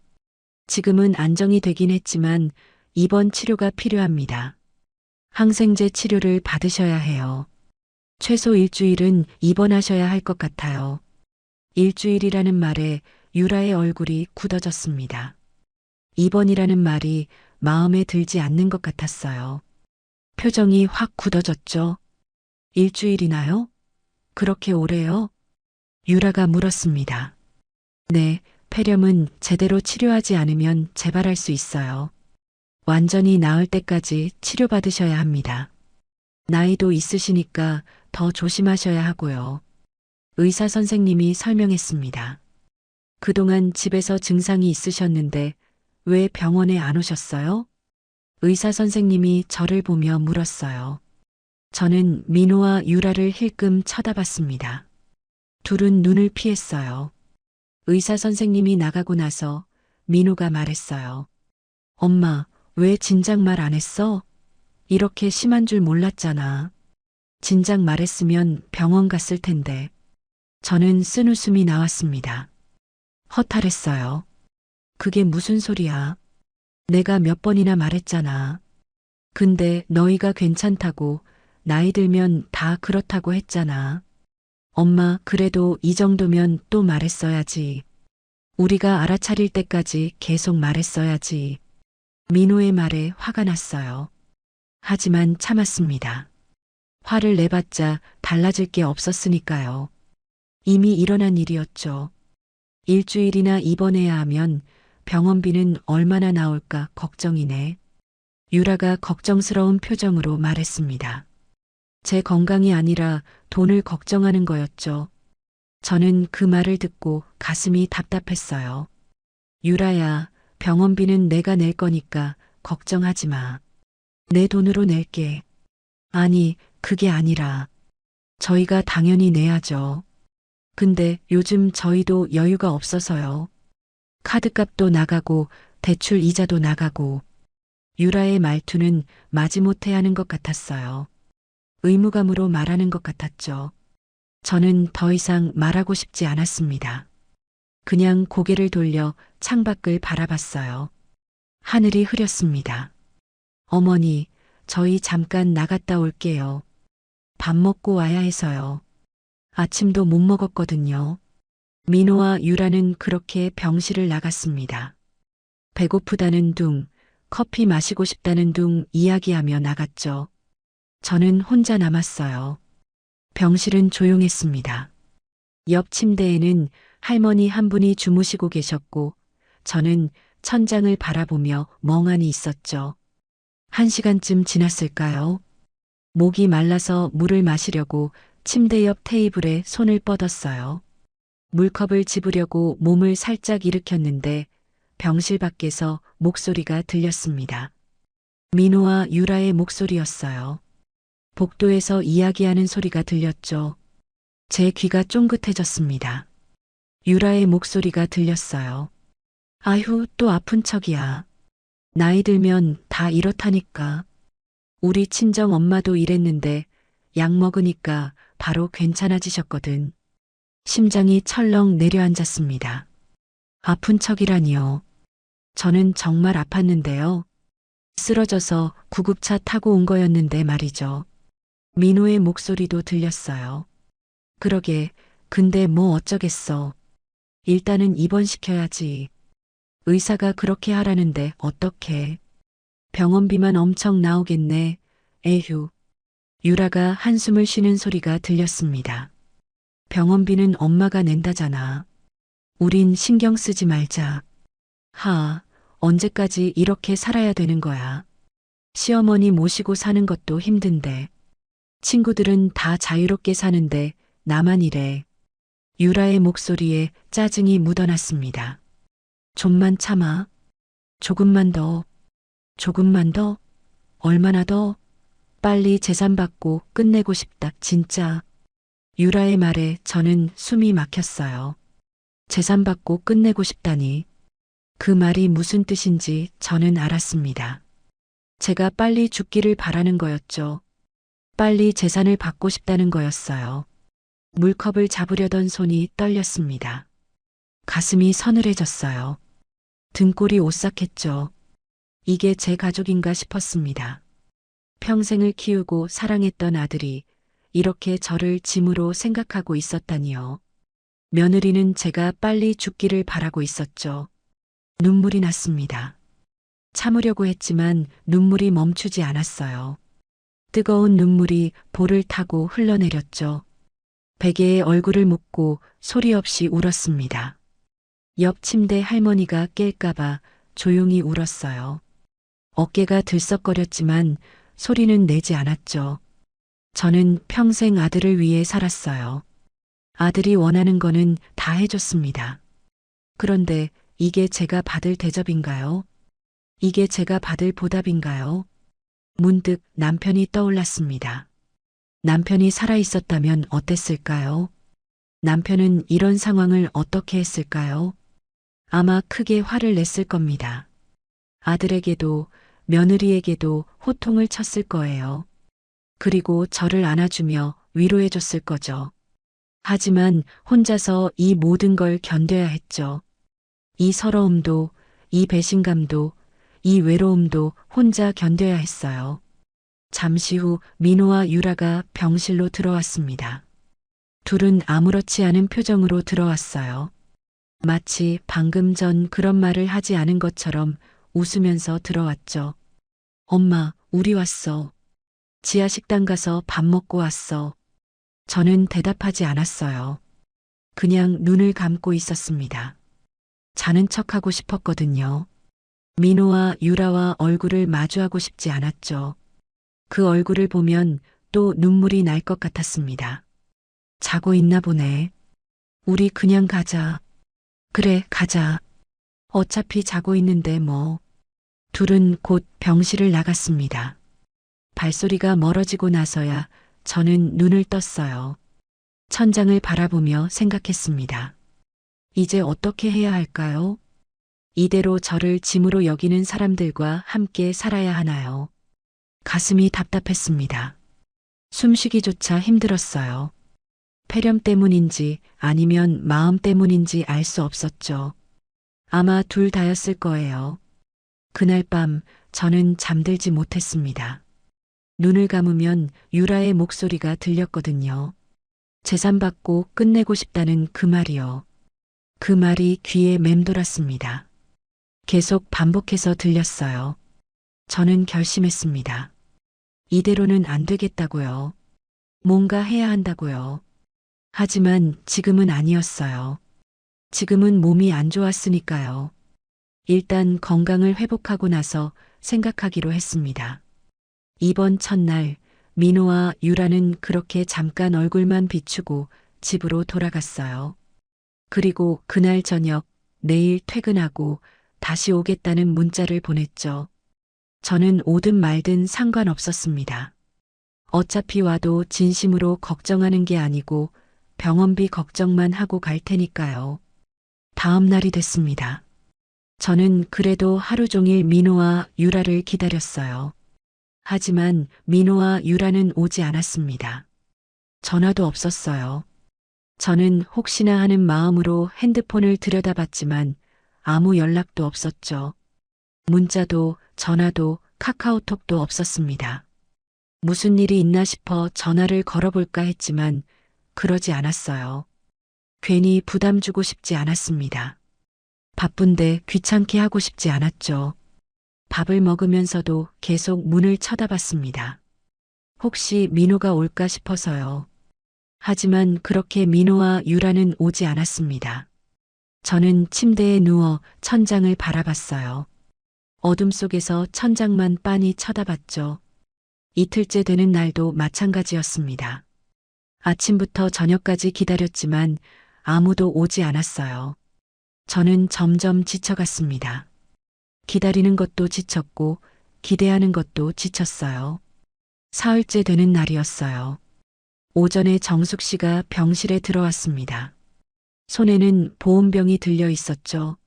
지금은 안정이 되긴 했지만 입원 치료가 필요합니다. 항생제 치료를 받으셔야 해요. 최소 일주일은 입원하셔야 할 것 같아요. 일주일이라는 말에 유라의 얼굴이 굳어졌습니다. 입원이라는 말이 마음에 들지 않는 것 같았어요. 표정이 확 굳어졌죠. 일주일이나요? 그렇게 오래요? 유라가 물었습니다. 네, 폐렴은 제대로 치료하지 않으면 재발할 수 있어요. 완전히 나을 때까지 치료받으셔야 합니다. 나이도 있으시니까 더 조심하셔야 하고요. 의사 선생님이 설명했습니다. 그동안 집에서 증상이 있으셨는데 왜 병원에 안 오셨어요? 의사 선생님이 저를 보며 물었어요. 저는 민호와 유라를 힐끔 쳐다봤습니다. 둘은 눈을 피했어요. 의사 선생님이 나가고 나서 민호가 말했어요. 엄마, 왜 진작 말 안 했어? 이렇게 심한 줄 몰랐잖아. 진작 말했으면 병원 갔을 텐데. 저는 쓴웃음이 나왔습니다. 허탈했어요. 그게 무슨 소리야? 내가 몇 번이나 말했잖아. 근데 너희가 괜찮다고 나이 들면 다 그렇다고 했잖아. 엄마, 그래도 이 정도면 또 말했어야지. 우리가 알아차릴 때까지 계속 말했어야지. 민호의 말에 화가 났어요. 하지만 참았습니다. 화를 내봤자 달라질 게 없었으니까요. 이미 일어난 일이었죠. 일주일이나 입원해야 하면 병원비는 얼마나 나올까 걱정이네. 유라가 걱정스러운 표정으로 말했습니다. 제 건강이 아니라 돈을 걱정하는 거였죠. 저는 그 말을 듣고 가슴이 답답했어요. 유라야, 병원비는 내가 낼 거니까 걱정하지 마. 내 돈으로 낼게. 아니, 그게 아니라 저희가 당연히 내야죠. 근데 요즘 저희도 여유가 없어서요. 카드값도 나가고 대출 이자도 나가고. 유라의 말투는 마지못해 하는 것 같았어요. 의무감으로 말하는 것 같았죠. 저는 더 이상 말하고 싶지 않았습니다. 그냥 고개를 돌려 창밖을 바라봤어요. 하늘이 흐렸습니다. 어머니, 저희 잠깐 나갔다 올게요. 밥 먹고 와야 해서요. 아침도 못 먹었거든요. 민호와 유라는 그렇게 병실을 나갔습니다. 배고프다는 둥, 커피 마시고 싶다는 둥 이야기하며 나갔죠. 저는 혼자 남았어요. 병실은 조용했습니다. 옆 침대에는 할머니 한 분이 주무시고 계셨고, 저는 천장을 바라보며 멍하니 있었죠. 1시간쯤 지났을까요? 목이 말라서 물을 마시려고 침대 옆 테이블에 손을 뻗었어요. 물컵을 집으려고 몸을 살짝 일으켰는데 병실 밖에서 목소리가 들렸습니다. 민호와 유라의 목소리였어요. 복도에서 이야기하는 소리가 들렸죠. 제 귀가 쫑긋해졌습니다. 유라의 목소리가 들렸어요. 아휴, 또 아픈 척이야. 나이 들면 다 이렇다니까. 우리 친정 엄마도 이랬는데 약 먹으니까 바로 괜찮아지셨거든. 심장이 철렁 내려앉았습니다. 아픈 척이라니요. 저는 정말 아팠는데요. 쓰러져서 구급차 타고 온 거였는데 말이죠. 민호의 목소리도 들렸어요. 그러게, 근데 뭐 어쩌겠어. 일단은 입원시켜야지. 의사가 그렇게 하라는데 어떡해. 병원비만 엄청 나오겠네. 에휴. 유라가 한숨을 쉬는 소리가 들렸습니다. 병원비는 엄마가 낸다잖아. 우린 신경 쓰지 말자. 하, 언제까지 이렇게 살아야 되는 거야. 시어머니 모시고 사는 것도 힘든데. 친구들은 다 자유롭게 사는데 나만 이래. 유라의 목소리에 짜증이 묻어났습니다. 좀만 참아. 조금만 더. 조금만 더. 얼마나 더. 빨리 재산 받고 끝내고 싶다, 진짜. 유라의 말에 저는 숨이 막혔어요. 재산 받고 끝내고 싶다니. 그 말이 무슨 뜻인지 저는 알았습니다. 제가 빨리 죽기를 바라는 거였죠. 빨리 재산을 받고 싶다는 거였어요. 물컵을 잡으려던 손이 떨렸습니다. 가슴이 서늘해졌어요. 등골이 오싹했죠. 이게 제 가족인가 싶었습니다. 평생을 키우고 사랑했던 아들이 이렇게 저를 짐으로 생각하고 있었다니요. 며느리는 제가 빨리 죽기를 바라고 있었죠. 눈물이 났습니다. 참으려고 했지만 눈물이 멈추지 않았어요. 뜨거운 눈물이 볼을 타고 흘러내렸죠. 베개에 얼굴을 묻고 소리 없이 울었습니다. 옆 침대 할머니가 깰까봐 조용히 울었어요. 어깨가 들썩거렸지만 소리는 내지 않았죠. 저는 평생 아들을 위해 살았어요. 아들이 원하는 거는 다 해줬습니다. 그런데 이게 제가 받을 대접인가요? 이게 제가 받을 보답인가요? 문득 남편이 떠올랐습니다. 남편이 살아있었다면 어땠을까요? 남편은 이런 상황을 어떻게 했을까요? 아마 크게 화를 냈을 겁니다. 아들에게도 며느리에게도 호통을 쳤을 거예요. 그리고 저를 안아주며 위로해줬을 거죠. 하지만 혼자서 이 모든 걸 견뎌야 했죠. 이 서러움도, 이 배신감도, 이 외로움도 혼자 견뎌야 했어요. 잠시 후 민호와 유라가 병실로 들어왔습니다. 둘은 아무렇지 않은 표정으로 들어왔어요. 마치 방금 전 그런 말을 하지 않은 것처럼 웃으면서 들어왔죠. 엄마, 우리 왔어. 지하 식당 가서 밥 먹고 왔어. 저는 대답하지 않았어요. 그냥 눈을 감고 있었습니다. 자는 척하고 싶었거든요. 민호와 유라와 얼굴을 마주하고 싶지 않았죠. 그 얼굴을 보면 또 눈물이 날 것 같았습니다. 자고 있나 보네. 우리 그냥 가자. 그래, 가자. 어차피 자고 있는데 뭐. 둘은 곧 병실을 나갔습니다. 발소리가 멀어지고 나서야 저는 눈을 떴어요. 천장을 바라보며 생각했습니다. 이제 어떻게 해야 할까요? 이대로 저를 짐으로 여기는 사람들과 함께 살아야 하나요? 가슴이 답답했습니다. 숨쉬기조차 힘들었어요. 폐렴 때문인지 아니면 마음 때문인지 알 수 없었죠. 아마 둘 다였을 거예요. 그날 밤 저는 잠들지 못했습니다. 눈을 감으면 유라의 목소리가 들렸거든요. 재산 받고 끝내고 싶다는 그 말이요. 그 말이 귀에 맴돌았습니다. 계속 반복해서 들렸어요. 저는 결심했습니다. 이대로는 안 되겠다고요. 뭔가 해야 한다고요. 하지만 지금은 아니었어요. 지금은 몸이 안 좋았으니까요. 일단 건강을 회복하고 나서 생각하기로 했습니다. 이번 첫날 민호와 유라는 그렇게 잠깐 얼굴만 비추고 집으로 돌아갔어요. 그리고 그날 저녁 내일 퇴근하고 다시 오겠다는 문자를 보냈죠. 저는 오든 말든 상관없었습니다. 어차피 와도 진심으로 걱정하는 게 아니고 병원비 걱정만 하고 갈 테니까요. 다음 날이 됐습니다. 저는 그래도 하루 종일 민호와 유라를 기다렸어요. 하지만 민호와 유라는 오지 않았습니다. 전화도 없었어요. 저는 혹시나 하는 마음으로 핸드폰을 들여다봤지만 아무 연락도 없었죠. 문자도 전화도 카카오톡도 없었습니다. 무슨 일이 있나 싶어 전화를 걸어볼까 했지만 그러지 않았어요. 괜히 부담 주고 싶지 않았습니다. 바쁜데 귀찮게 하고 싶지 않았죠. 밥을 먹으면서도 계속 문을 쳐다봤습니다. 혹시 민호가 올까 싶어서요. 하지만 그렇게 민호와 유라는 오지 않았습니다. 저는 침대에 누워 천장을 바라봤어요. 어둠 속에서 천장만 빤히 쳐다봤죠. 이틀째 되는 날도 마찬가지였습니다. 아침부터 저녁까지 기다렸지만 아무도 오지 않았어요. 저는 점점 지쳐갔습니다. 기다리는 것도 지쳤고 기대하는 것도 지쳤어요. 사흘째 되는 날이었어요. 오전에 정숙 씨가 병실에 들어왔습니다. 손에는 보온병이 들려 있었죠.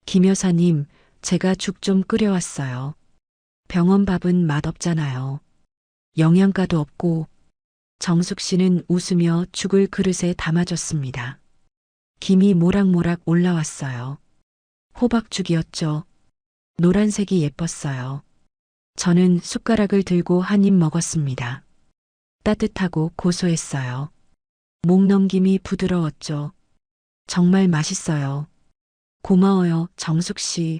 김 여사님, 제가 죽 좀 끓여왔어요. 병원 밥은 맛없잖아요. 영양가도 없고. 정숙 씨는 웃으며 죽을 그릇에 담아줬습니다. 김이 모락모락 올라왔어요. 호박죽이었죠. 노란색이 예뻤어요. 저는 숟가락을 들고 한 입 먹었습니다. 따뜻하고 고소했어요. 목 넘김이 부드러웠죠. 정말 맛있어요. 고마워요, 정숙 씨.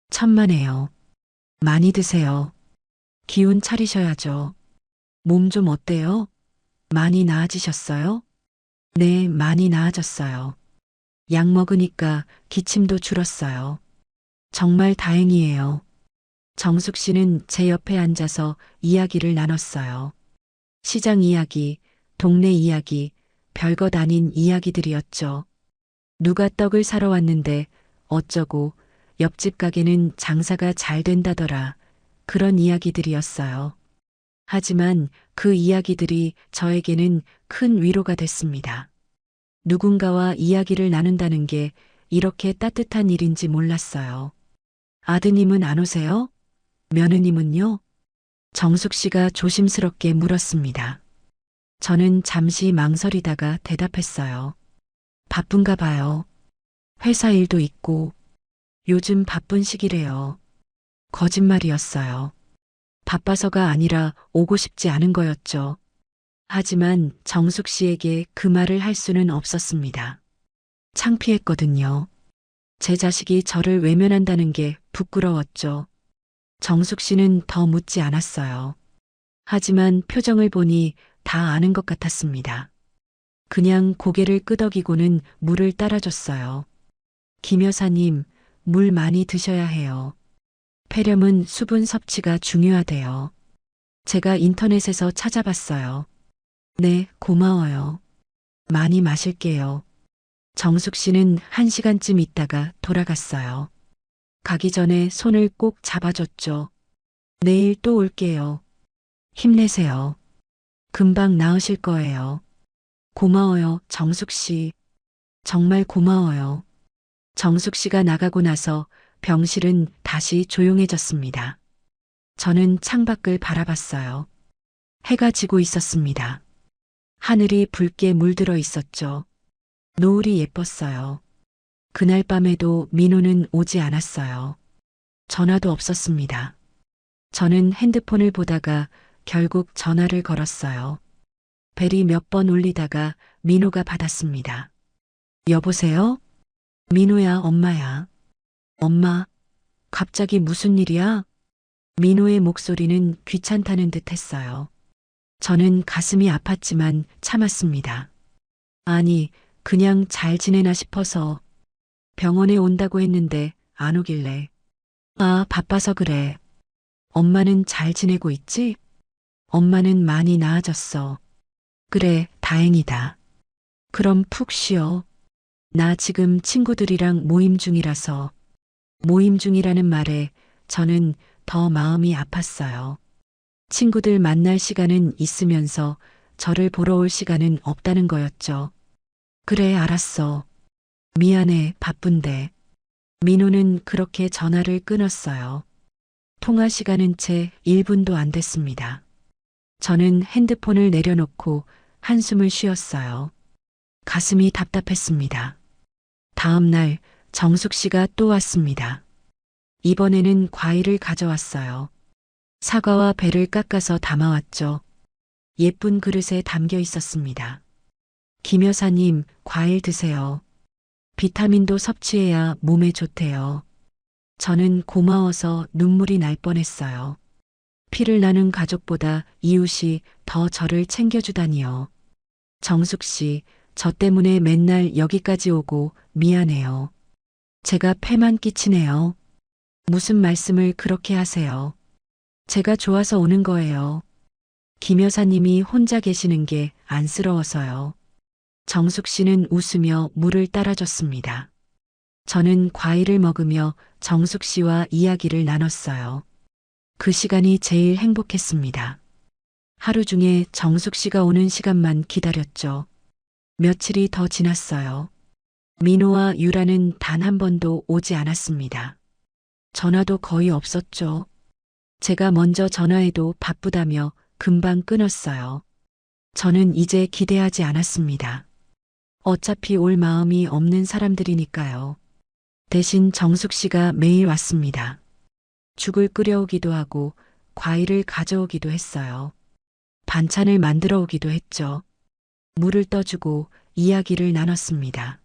천만에요. 많이 드세요. 기운 차리셔야죠. 몸 좀 어때요? 많이 나아지셨어요? 네, 많이 나아졌어요. 약 먹으니까 기침도 줄었어요. 정말 다행이에요. 정숙 씨는 제 옆에 앉아서 이야기를 나눴어요. 시장 이야기, 동네 이야기, 별것 아닌 이야기들이었죠. 누가 떡을 사러 왔는데 어쩌고 옆집 가게는 장사가 잘 된다더라. 그런 이야기들이었어요. 하지만 그 이야기들이 저에게는 큰 위로가 됐습니다. 누군가와 이야기를 나눈다는 게 이렇게 따뜻한 일인지 몰랐어요. 아드님은 안 오세요? 며느님은요? 정숙 씨가 조심스럽게 물었습니다. 저는 잠시 망설이다가 대답했어요. 바쁜가 봐요. 회사 일도 있고 요즘 바쁜 시기래요. 거짓말이었어요. 바빠서가 아니라 오고 싶지 않은 거였죠. 하지만 정숙 씨에게 그 말을 할 수는 없었습니다. 창피했거든요. 제 자식이 저를 외면한다는 게 부끄러웠죠. 정숙 씨는 더 묻지 않았어요. 하지만 표정을 보니 다 아는 것 같았습니다. 그냥 고개를 끄덕이고는 물을 따라줬어요. 김 여사님, 물 많이 드셔야 해요. 폐렴은 수분 섭취가 중요하대요. 제가 인터넷에서 찾아봤어요. 네, 고마워요. 많이 마실게요. 정숙 씨는 1시간쯤 있다가 돌아갔어요. 가기 전에 손을 꼭 잡아줬죠. 내일 또 올게요. 힘내세요. 금방 나으실 거예요. 고마워요, 정숙 씨. 정말 고마워요. 정숙 씨가 나가고 나서 병실은 다시 조용해졌습니다. 저는 창밖을 바라봤어요. 해가 지고 있었습니다. 하늘이 붉게 물들어 있었죠. 노을이 예뻤어요. 그날 밤에도 민호는 오지 않았어요. 전화도 없었습니다. 저는 핸드폰을 보다가 결국 전화를 걸었어요. 벨이 몇 번 울리다가 민호가 받았습니다. 여보세요? 민호야, 엄마야. 엄마, 갑자기 무슨 일이야? 민호의 목소리는 귀찮다는 듯 했어요. 저는 가슴이 아팠지만 참았습니다. 아니, 그냥 잘 지내나 싶어서 병원에 온다고 했는데 안 오길래. 아, 바빠서 그래. 엄마는 잘 지내고 있지? 엄마는 많이 나아졌어. 그래, 다행이다. 그럼 푹 쉬어. 나 지금 친구들이랑 모임 중이라서. 모임 중이라는 말에 저는 더 마음이 아팠어요. 친구들 만날 시간은 있으면서 저를 보러 올 시간은 없다는 거였죠. 그래, 알았어. 미안해, 바쁜데. 민호는 그렇게 전화를 끊었어요. 통화 시간은 채 1분도 안 됐습니다. 저는 핸드폰을 내려놓고 한숨을 쉬었어요. 가슴이 답답했습니다. 다음 날 정숙 씨가 또 왔습니다. 이번에는 과일을 가져왔어요. 사과와 배를 깎아서 담아왔죠. 예쁜 그릇에 담겨 있었습니다. 김 여사님, 과일 드세요. 비타민도 섭취해야 몸에 좋대요. 저는 고마워서 눈물이 날 뻔했어요. 피를 나는 가족보다 이웃이 더 저를 챙겨주다니요. 정숙 씨, 저 때문에 맨날 여기까지 오고 미안해요. 제가 폐만 끼치네요. 무슨 말씀을 그렇게 하세요. 제가 좋아서 오는 거예요. 김 여사님이 혼자 계시는 게 안쓰러워서요. 정숙 씨는 웃으며 물을 따라줬습니다. 저는 과일을 먹으며 정숙 씨와 이야기를 나눴어요. 그 시간이 제일 행복했습니다. 하루 중에 정숙 씨가 오는 시간만 기다렸죠. 며칠이 더 지났어요. 민호와 유라는 단 한 번도 오지 않았습니다. 전화도 거의 없었죠. 제가 먼저 전화해도 바쁘다며 금방 끊었어요. 저는 이제 기대하지 않았습니다. 어차피 올 마음이 없는 사람들이니까요. 대신 정숙 씨가 매일 왔습니다. 죽을 끓여오기도 하고 과일을 가져오기도 했어요. 반찬을 만들어 오기도 했죠. 물을 떠주고 이야기를 나눴습니다.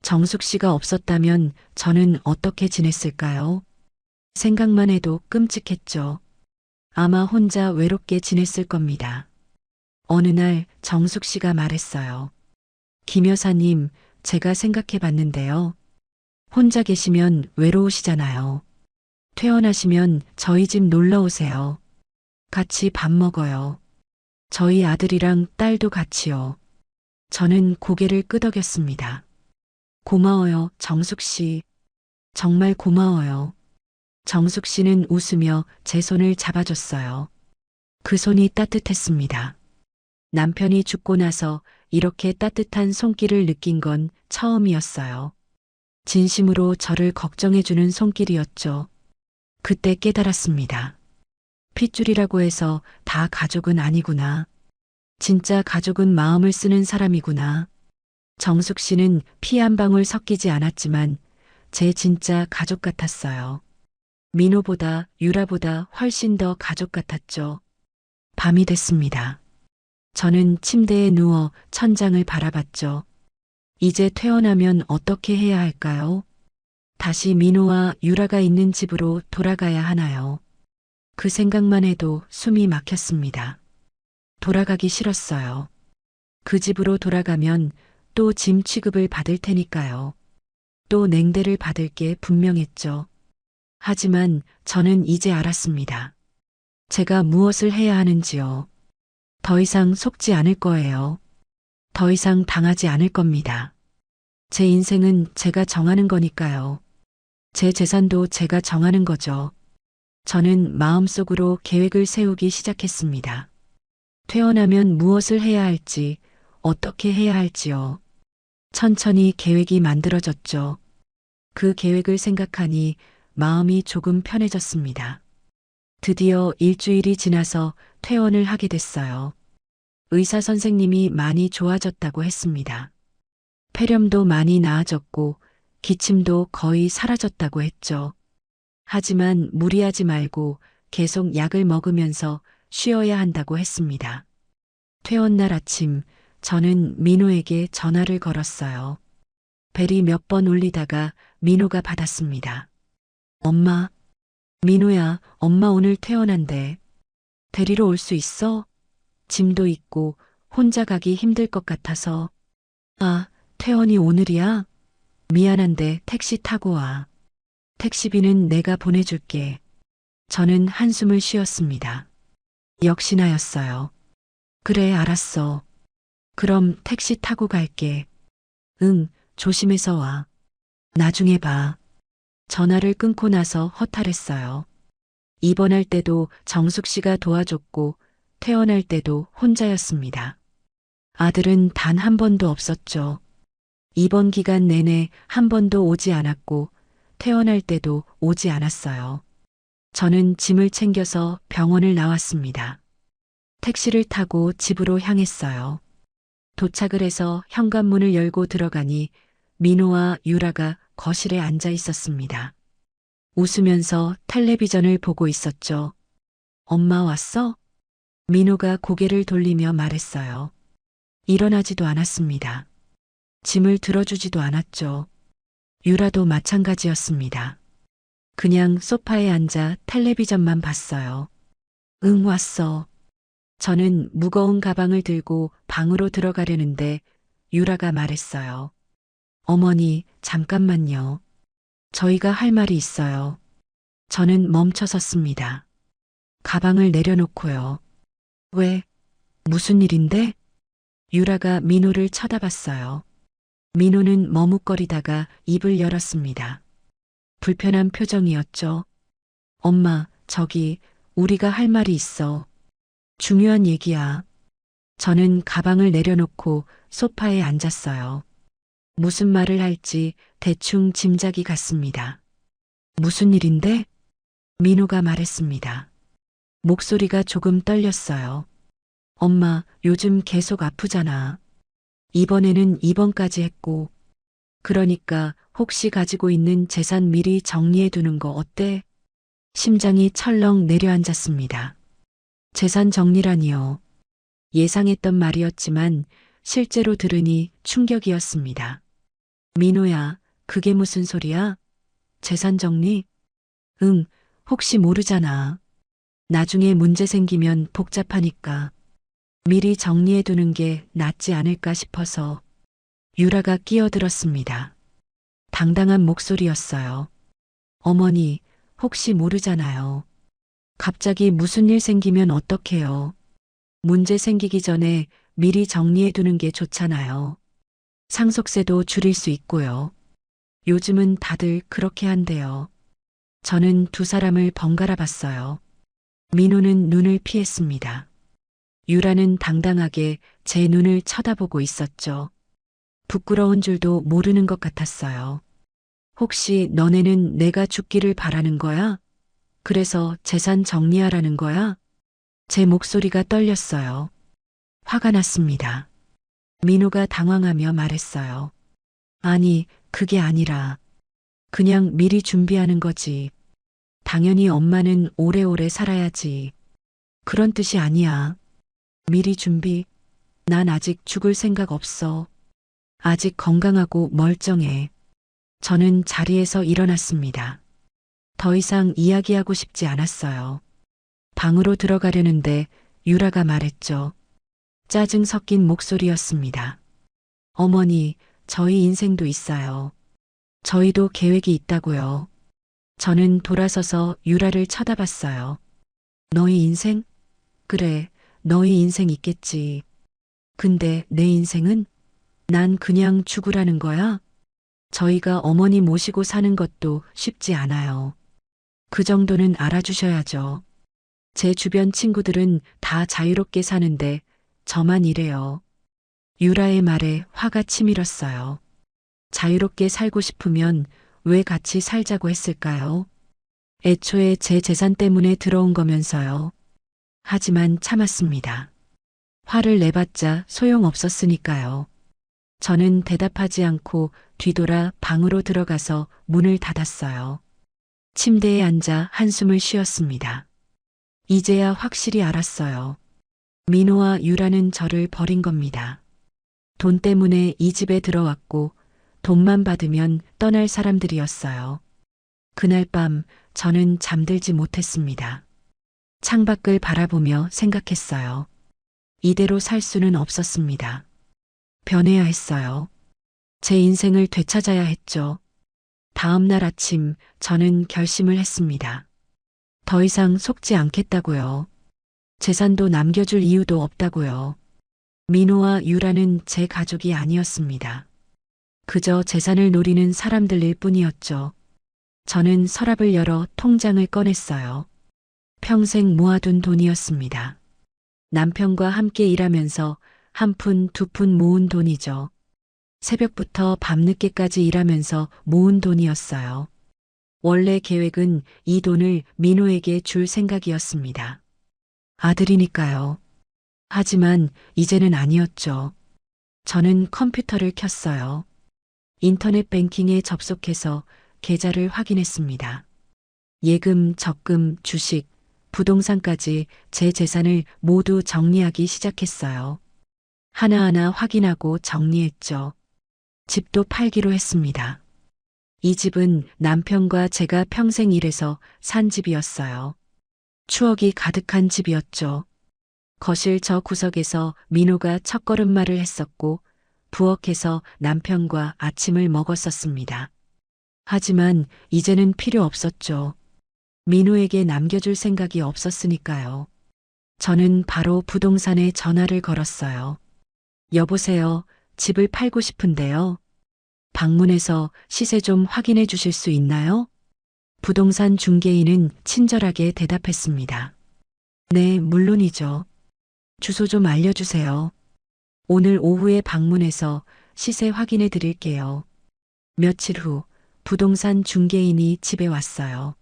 정숙 씨가 없었다면 저는 어떻게 지냈을까요? 생각만 해도 끔찍했죠. 아마 혼자 외롭게 지냈을 겁니다. 어느 날 정숙 씨가 말했어요. 김 여사님, 제가 생각해 봤는데요. 혼자 계시면 외로우시잖아요. 퇴원하시면 저희 집 놀러 오세요. 같이 밥 먹어요. 저희 아들이랑 딸도 같이요. 저는 고개를 끄덕였습니다. 고마워요, 정숙 씨. 정말 고마워요. 정숙 씨는 웃으며 제 손을 잡아줬어요. 그 손이 따뜻했습니다. 남편이 죽고 나서 이렇게 따뜻한 손길을 느낀 건 처음이었어요. 진심으로 저를 걱정해주는 손길이었죠. 그때 깨달았습니다. 핏줄이라고 해서 다 가족은 아니구나. 진짜 가족은 마음을 쓰는 사람이구나. 정숙 씨는 피 한 방울 섞이지 않았지만 제 진짜 가족 같았어요. 민호보다 유라보다 훨씬 더 가족 같았죠. 밤이 됐습니다. 저는 침대에 누워 천장을 바라봤죠. 이제 퇴원하면 어떻게 해야 할까요? 다시 민호와 유라가 있는 집으로 돌아가야 하나요? 그 생각만 해도 숨이 막혔습니다. 돌아가기 싫었어요. 그 집으로 돌아가면 또 짐 취급을 받을 테니까요. 또 냉대를 받을 게 분명했죠. 하지만 저는 이제 알았습니다. 제가 무엇을 해야 하는지요. 더 이상 속지 않을 거예요. 더 이상 당하지 않을 겁니다. 제 인생은 제가 정하는 거니까요. 제 재산도 제가 정하는 거죠. 저는 마음속으로 계획을 세우기 시작했습니다. 퇴원하면 무엇을 해야 할지, 어떻게 해야 할지요. 천천히 계획이 만들어졌죠. 그 계획을 생각하니 마음이 조금 편해졌습니다. 드디어 일주일이 지나서 퇴원을 하게 됐어요. 의사 선생님이 많이 좋아졌다고 했습니다. 폐렴도 많이 나아졌고 기침도 거의 사라졌다고 했죠. 하지만 무리하지 말고 계속 약을 먹으면서 쉬어야 한다고 했습니다. 퇴원 날 아침 저는 민호에게 전화를 걸었어요. 벨이 몇 번 울리다가 민호가 받았습니다. 엄마, 민호야, 엄마 오늘 퇴원한대. 데리러 올 수 있어? 짐도 있고 혼자 가기 힘들 것 같아서. 아, 퇴원이 오늘이야? 미안한데 택시 타고 와. 택시비는 내가 보내줄게. 저는 한숨을 쉬었습니다. 역시나였어요. 그래, 알았어. 그럼 택시 타고 갈게. 응, 조심해서 와. 나중에 봐. 전화를 끊고 나서 허탈했어요. 입원할 때도 정숙 씨가 도와줬고 퇴원할 때도 혼자였습니다. 아들은 단 한 번도 없었죠. 입원 기간 내내 한 번도 오지 않았고 퇴원할 때도 오지 않았어요. 저는 짐을 챙겨서 병원을 나왔습니다. 택시를 타고 집으로 향했어요. 도착을 해서 현관문을 열고 들어가니 민호와 유라가 거실에 앉아 있었습니다. 웃으면서 텔레비전을 보고 있었죠. 엄마 왔어? 민호가 고개를 돌리며 말했어요. 일어나지도 않았습니다. 짐을 들어주지도 않았죠. 유라도 마찬가지였습니다. 그냥 소파에 앉아 텔레비전만 봤어요. 응, 왔어. 저는 무거운 가방을 들고 방으로 들어가려는데 유라가 말했어요. 어머니, 잠깐만요. 저희가 할 말이 있어요. 저는 멈춰섰습니다. 가방을 내려놓고요. 왜? 무슨 일인데? 유라가 민호를 쳐다봤어요. 민호는 머뭇거리다가 입을 열었습니다. 불편한 표정이었죠. 엄마, 저기, 우리가 할 말이 있어. 중요한 얘기야. 저는 가방을 내려놓고 소파에 앉았어요. 무슨 말을 할지 대충 짐작이 갔습니다. 무슨 일인데? 민호가 말했습니다. 목소리가 조금 떨렸어요. 엄마, 요즘 계속 아프잖아. 이번에는 입원까지 했고. 그러니까 혹시 가지고 있는 재산 미리 정리해 두는 거 어때? 심장이 철렁 내려앉았습니다. 재산 정리라니요. 예상했던 말이었지만 실제로 들으니 충격이었습니다. 민호야, 그게 무슨 소리야? 재산 정리? 응, 혹시 모르잖아. 나중에 문제 생기면 복잡하니까. 미리 정리해 두는 게 낫지 않을까 싶어서. 유라가 끼어들었습니다. 당당한 목소리였어요. 어머니, 혹시 모르잖아요. 갑자기 무슨 일 생기면 어떡해요? 문제 생기기 전에 미리 정리해 두는 게 좋잖아요. 상속세도 줄일 수 있고요. 요즘은 다들 그렇게 한대요. 저는 두 사람을 번갈아 봤어요. 민호는 눈을 피했습니다. 유라는 당당하게 제 눈을 쳐다보고 있었죠. 부끄러운 줄도 모르는 것 같았어요. 혹시 너네는 내가 죽기를 바라는 거야? 그래서 재산 정리하라는 거야? 제 목소리가 떨렸어요. 화가 났습니다. 민호가 당황하며 말했어요. 아니, 그게 아니라 그냥 미리 준비하는 거지. 당연히 엄마는 오래오래 살아야지. 그런 뜻이 아니야. 미리 준비? 난 아직 죽을 생각 없어. 아직 건강하고 멀쩡해. 저는 자리에서 일어났습니다. 더 이상 이야기하고 싶지 않았어요. 방으로 들어가려는데 유라가 말했죠. 짜증 섞인 목소리였습니다. 어머니, 저희 인생도 있어요. 저희도 계획이 있다고요. 저는 돌아서서 유라를 쳐다봤어요. 너희 인생? 그래, 너희 인생 있겠지. 근데 내 인생은? 난 그냥 죽으라는 거야? 저희가 어머니 모시고 사는 것도 쉽지 않아요. 그 정도는 알아주셔야죠. 제 주변 친구들은 다 자유롭게 사는데 저만 이래요. 유라의 말에 화가 치밀었어요. 자유롭게 살고 싶으면 왜 같이 살자고 했을까요? 애초에 제 재산 때문에 들어온 거면서요. 하지만 참았습니다. 화를 내봤자 소용없었으니까요. 저는 대답하지 않고 뒤돌아 방으로 들어가서 문을 닫았어요. 침대에 앉아 한숨을 쉬었습니다. 이제야 확실히 알았어요. 민호와 유라는 저를 버린 겁니다. 돈 때문에 이 집에 들어왔고 돈만 받으면 떠날 사람들이었어요. 그날 밤 저는 잠들지 못했습니다. 창밖을 바라보며 생각했어요. 이대로 살 수는 없었습니다. 변해야 했어요. 제 인생을 되찾아야 했죠. 다음 날 아침 저는 결심을 했습니다. 더 이상 속지 않겠다고요. 재산도 남겨줄 이유도 없다고요. 민호와 유라는 제 가족이 아니었습니다. 그저 재산을 노리는 사람들일 뿐이었죠. 저는 서랍을 열어 통장을 꺼냈어요. 평생 모아둔 돈이었습니다. 남편과 함께 일하면서 한 푼, 두 푼 모은 돈이죠. 새벽부터 밤늦게까지 일하면서 모은 돈이었어요. 원래 계획은 이 돈을 민호에게 줄 생각이었습니다. 아들이니까요. 하지만 이제는 아니었죠. 저는 컴퓨터를 켰어요. 인터넷 뱅킹에 접속해서 계좌를 확인했습니다. 예금, 적금, 주식, 부동산까지 제 재산을 모두 정리하기 시작했어요. 하나하나 확인하고 정리했죠. 집도 팔기로 했습니다. 이 집은 남편과 제가 평생 일해서 산 집이었어요. 추억이 가득한 집이었죠. 거실 저 구석에서 민호가 첫걸음마를 했었고 부엌에서 남편과 아침을 먹었었습니다. 하지만 이제는 필요 없었죠. 민호에게 남겨줄 생각이 없었으니까요. 저는 바로 부동산에 전화를 걸었어요. 여보세요. 집을 팔고 싶은데요. 방문해서 시세 좀 확인해 주실 수 있나요? 부동산 중개인은 친절하게 대답했습니다. 네, 물론이죠. 주소 좀 알려주세요. 오늘 오후에 방문해서 시세 확인해 드릴게요. 며칠 후 부동산 중개인이 집에 왔어요.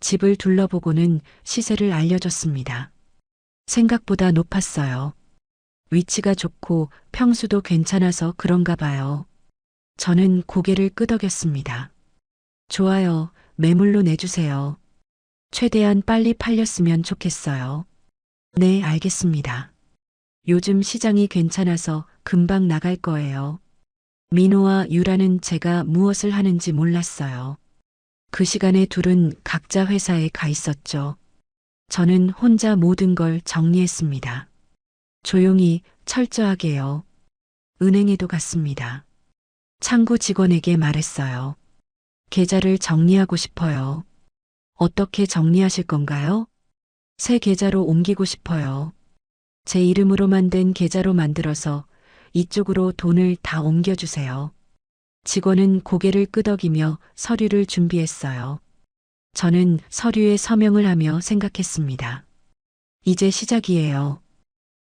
집을 둘러보고는 시세를 알려줬습니다. 생각보다 높았어요. 위치가 좋고 평수도 괜찮아서 그런가 봐요. 저는 고개를 끄덕였습니다. 좋아요. 매물로 내주세요. 최대한 빨리 팔렸으면 좋겠어요. 네, 알겠습니다. 요즘 시장이 괜찮아서 금방 나갈 거예요. 민호와 유라는 제가 무엇을 하는지 몰랐어요. 그 시간에 둘은 각자 회사에 가 있었죠. 저는 혼자 모든 걸 정리했습니다. 조용히 철저하게요. 은행에도 갔습니다. 창구 직원에게 말했어요. 계좌를 정리하고 싶어요. 어떻게 정리하실 건가요? 새 계좌로 옮기고 싶어요. 제 이름으로만 된 계좌로 만들어서 이쪽으로 돈을 다 옮겨주세요. 직원은 고개를 끄덕이며 서류를 준비했어요. 저는 서류에 서명을 하며 생각했습니다. 이제 시작이에요.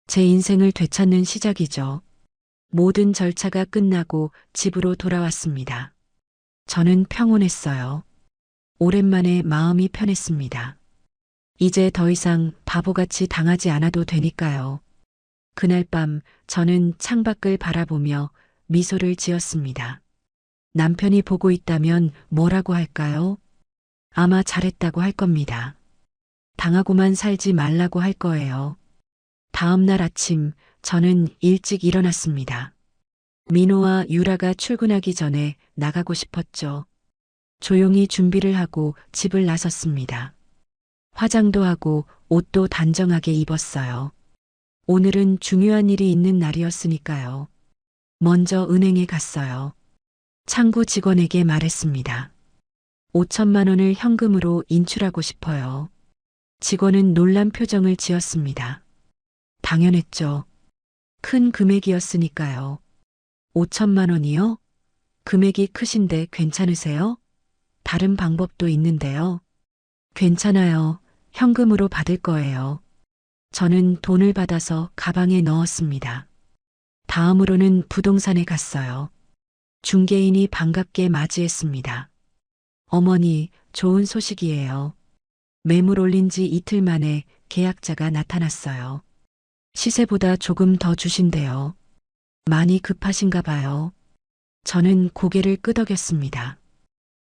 제 인생을 되찾는 시작이죠. 모든 절차가 끝나고 집으로 돌아왔습니다. 저는 평온했어요. 오랜만에 마음이 편했습니다. 이제 더 이상 바보같이 당하지 않아도 되니까요. 그날 밤 저는 창밖을 바라보며 미소를 지었습니다. 남편이 보고 있다면 뭐라고 할까요? 아마 잘했다고 할 겁니다. 당하고만 살지 말라고 할 거예요. 다음 날 아침 저는 일찍 일어났습니다. 민호와 유라가 출근하기 전에 나가고 싶었죠. 조용히 준비를 하고 집을 나섰습니다. 화장도 하고 옷도 단정하게 입었어요. 오늘은 중요한 일이 있는 날이었으니까요. 먼저 은행에 갔어요. 창구 직원에게 말했습니다. 5천만 원을 현금으로 인출하고 싶어요. 직원은 놀란 표정을 지었습니다. 당연했죠. 큰 금액이었으니까요. 5천만 원이요? 금액이 크신데 괜찮으세요? 다른 방법도 있는데요. 괜찮아요. 현금으로 받을 거예요. 저는 돈을 받아서 가방에 넣었습니다. 다음으로는 부동산에 갔어요. 중개인이 반갑게 맞이했습니다. 어머니, 좋은 소식이에요. 매물 올린 지 이틀 만에 계약자가 나타났어요. 시세보다 조금 더 주신대요. 많이 급하신가 봐요. 저는 고개를 끄덕였습니다.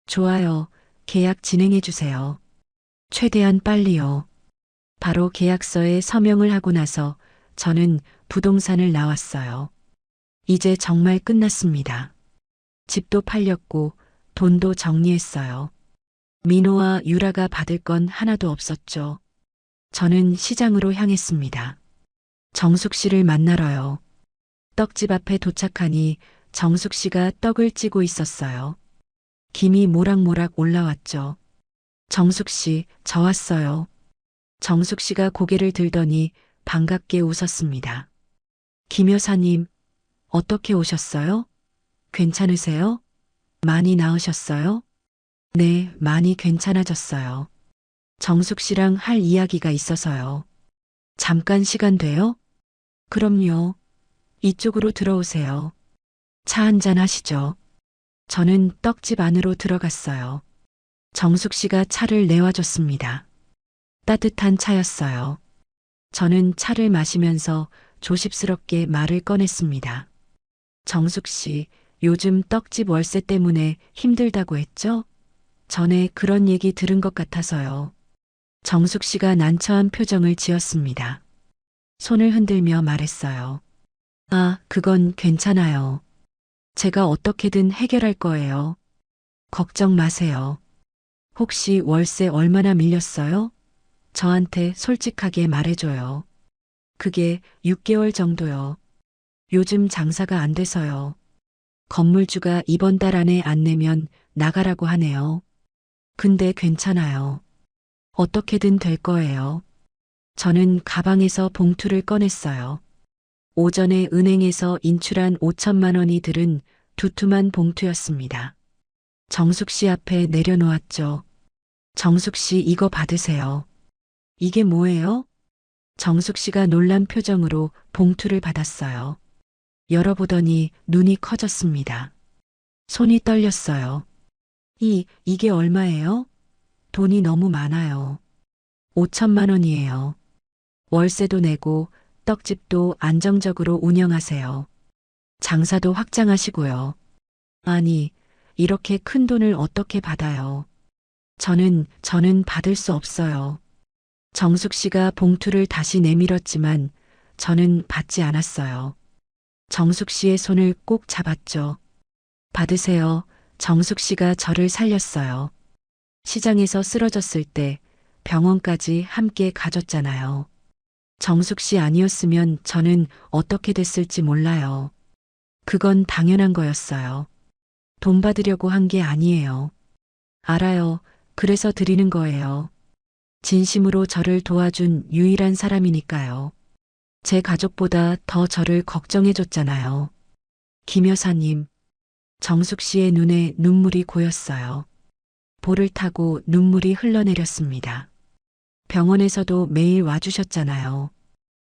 좋아요. 계약 진행해 주세요. 최대한 빨리요. 바로 계약서에 서명을 하고 나서 저는 부동산을 나왔어요. 이제 정말 끝났습니다. 집도 팔렸고 돈도 정리했어요. 민호와 유라가 받을 건 하나도 없었죠. 저는 시장으로 향했습니다. 정숙 씨를 만나러요. 떡집 앞에 도착하니 정숙 씨가 떡을 찌고 있었어요. 김이 모락모락 올라왔죠. 정숙 씨, 저 왔어요. 정숙 씨가 고개를 들더니 반갑게 웃었습니다. 김 여사님, 어떻게 오셨어요? 괜찮으세요? 많이 나으셨어요? 네, 많이 괜찮아졌어요. 정숙 씨랑 할 이야기가 있어서요. 잠깐 시간 돼요? 그럼요. 이쪽으로 들어오세요. 차 한잔 하시죠. 저는 떡집 안으로 들어갔어요. 정숙 씨가 차를 내와줬습니다. 따뜻한 차였어요. 저는 차를 마시면서 조심스럽게 말을 꺼냈습니다. 정숙 씨, 요즘 떡집 월세 때문에 힘들다고 했죠? 전에 그런 얘기 들은 것 같아서요. 정숙 씨가 난처한 표정을 지었습니다. 손을 흔들며 말했어요. 아, 그건 괜찮아요. 제가 어떻게든 해결할 거예요. 걱정 마세요. 혹시 월세 얼마나 밀렸어요? 저한테 솔직하게 말해줘요. 그게 6개월 정도요. 요즘 장사가 안 돼서요. 건물주가 이번 달 안에 안 내면 나가라고 하네요. 근데 괜찮아요. 어떻게든 될 거예요. 저는 가방에서 봉투를 꺼냈어요. 오전에 은행에서 인출한 5천만 원이 들은 두툼한 봉투였습니다. 정숙 씨 앞에 내려놓았죠. 정숙 씨 이거 받으세요. 이게 뭐예요? 정숙 씨가 놀란 표정으로 봉투를 받았어요. 열어보더니 눈이 커졌습니다. 손이 떨렸어요. 이게 얼마예요? 돈이 너무 많아요. 5천만 원이에요. 월세도 내고 떡집도 안정적으로 운영하세요. 장사도 확장하시고요. 아니, 이렇게 큰 돈을 어떻게 받아요? 저는 받을 수 없어요. 정숙 씨가 봉투를 다시 내밀었지만 저는 받지 않았어요. 정숙 씨의 손을 꼭 잡았죠. 받으세요. 정숙 씨가 저를 살렸어요. 시장에서 쓰러졌을 때 병원까지 함께 가줬잖아요. 정숙 씨 아니었으면 저는 어떻게 됐을지 몰라요. 그건 당연한 거였어요. 돈 받으려고 한 게 아니에요. 알아요. 그래서 드리는 거예요. 진심으로 저를 도와준 유일한 사람이니까요. 제 가족보다 더 저를 걱정해줬잖아요. 김 여사님, 정숙 씨의 눈에 눈물이 고였어요. 볼을 타고 눈물이 흘러내렸습니다. 병원에서도 매일 와주셨잖아요.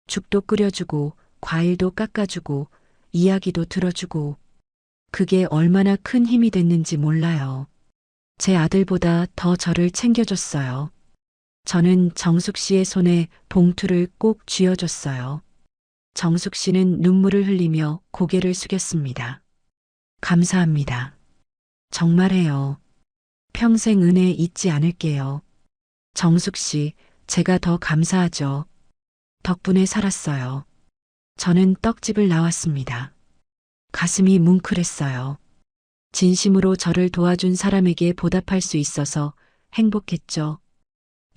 죽도 끓여주고 과일도 깎아주고 이야기도 들어주고 그게 얼마나 큰 힘이 됐는지 몰라요. 제 아들보다 더 저를 챙겨줬어요. 저는 정숙 씨의 손에 봉투를 꼭 쥐어줬어요. 정숙 씨는 눈물을 흘리며 고개를 숙였습니다. 감사합니다. 정말해요. 평생 은혜 잊지 않을게요. 정숙 씨, 제가 더 감사하죠. 덕분에 살았어요. 저는 떡집을 나왔습니다. 가슴이 뭉클했어요. 진심으로 저를 도와준 사람에게 보답할 수 있어서 행복했죠.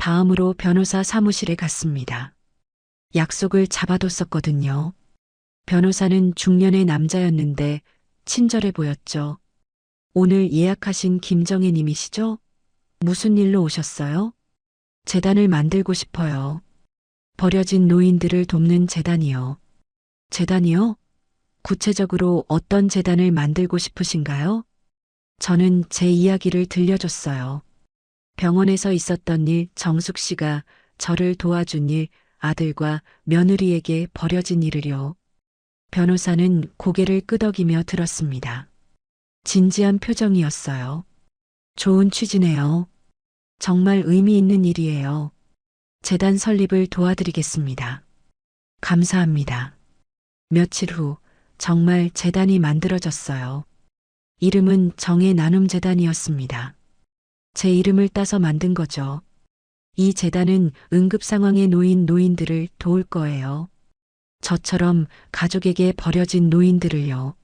다음으로 변호사 사무실에 갔습니다. 약속을 잡아뒀었거든요. 변호사는 중년의 남자였는데 친절해 보였죠. 오늘 예약하신 김정혜 님이시죠? 무슨 일로 오셨어요? 재단을 만들고 싶어요. 버려진 노인들을 돕는 재단이요. 재단이요? 구체적으로 어떤 재단을 만들고 싶으신가요? 저는 제 이야기를 들려줬어요. 병원에서 있었던 일, 정숙 씨가 저를 도와준 일, 아들과 며느리에게 버려진 일을요. 변호사는 고개를 끄덕이며 들었습니다. 진지한 표정이었어요. 좋은 취지네요. 정말 의미 있는 일이에요. 재단 설립을 도와드리겠습니다. 감사합니다. 며칠 후 정말 재단이 만들어졌어요. 이름은 정의 나눔 재단이었습니다. 제 이름을 따서 만든 거죠. 이 재단은 응급 상황에 놓인 노인들을 도울 거예요. 저처럼 가족에게 버려진 노인들을요.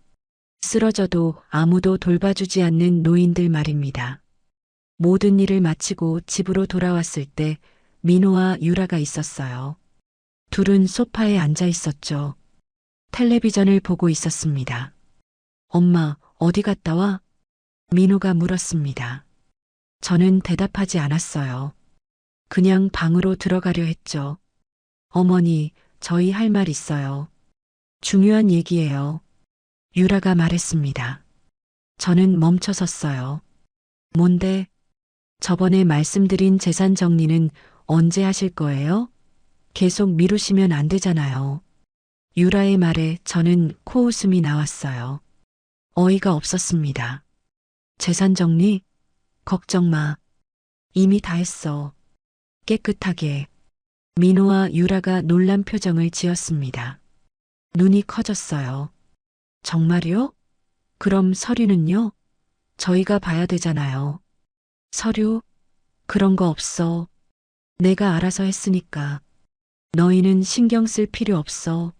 쓰러져도 아무도 돌봐주지 않는 노인들 말입니다. 모든 일을 마치고 집으로 돌아왔을 때 민호와 유라가 있었어요. 둘은 소파에 앉아 있었죠. 텔레비전을 보고 있었습니다. 엄마, 어디 갔다 와? 민호가 물었습니다. 저는 대답하지 않았어요. 그냥 방으로 들어가려 했죠. 어머니, 저희 할 말 있어요. 중요한 얘기예요. 유라가 말했습니다. 저는 멈춰섰어요. 뭔데? 저번에 말씀드린 재산 정리는 언제 하실 거예요? 계속 미루시면 안 되잖아요. 유라의 말에 저는 코웃음이 나왔어요. 어이가 없었습니다. 재산 정리? 걱정 마. 이미 다 했어. 깨끗하게. 민호와 유라가 놀란 표정을 지었습니다. 눈이 커졌어요. 정말요? 그럼 서류는요? 저희가 봐야 되잖아요. 서류? 그런 거 없어. 내가 알아서 했으니까. 너희는 신경 쓸 필요 없어.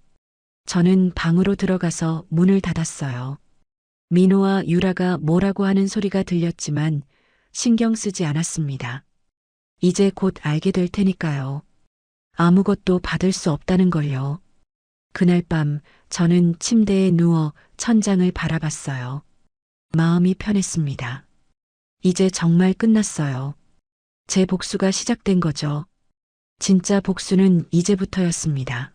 저는 방으로 들어가서 문을 닫았어요. 민호와 유라가 뭐라고 하는 소리가 들렸지만 신경 쓰지 않았습니다. 이제 곧 알게 될 테니까요. 아무것도 받을 수 없다는 걸요. 그날 밤 저는 침대에 누워 천장을 바라봤어요. 마음이 편했습니다. 이제 정말 끝났어요. 제 복수가 시작된 거죠. 진짜 복수는 이제부터였습니다.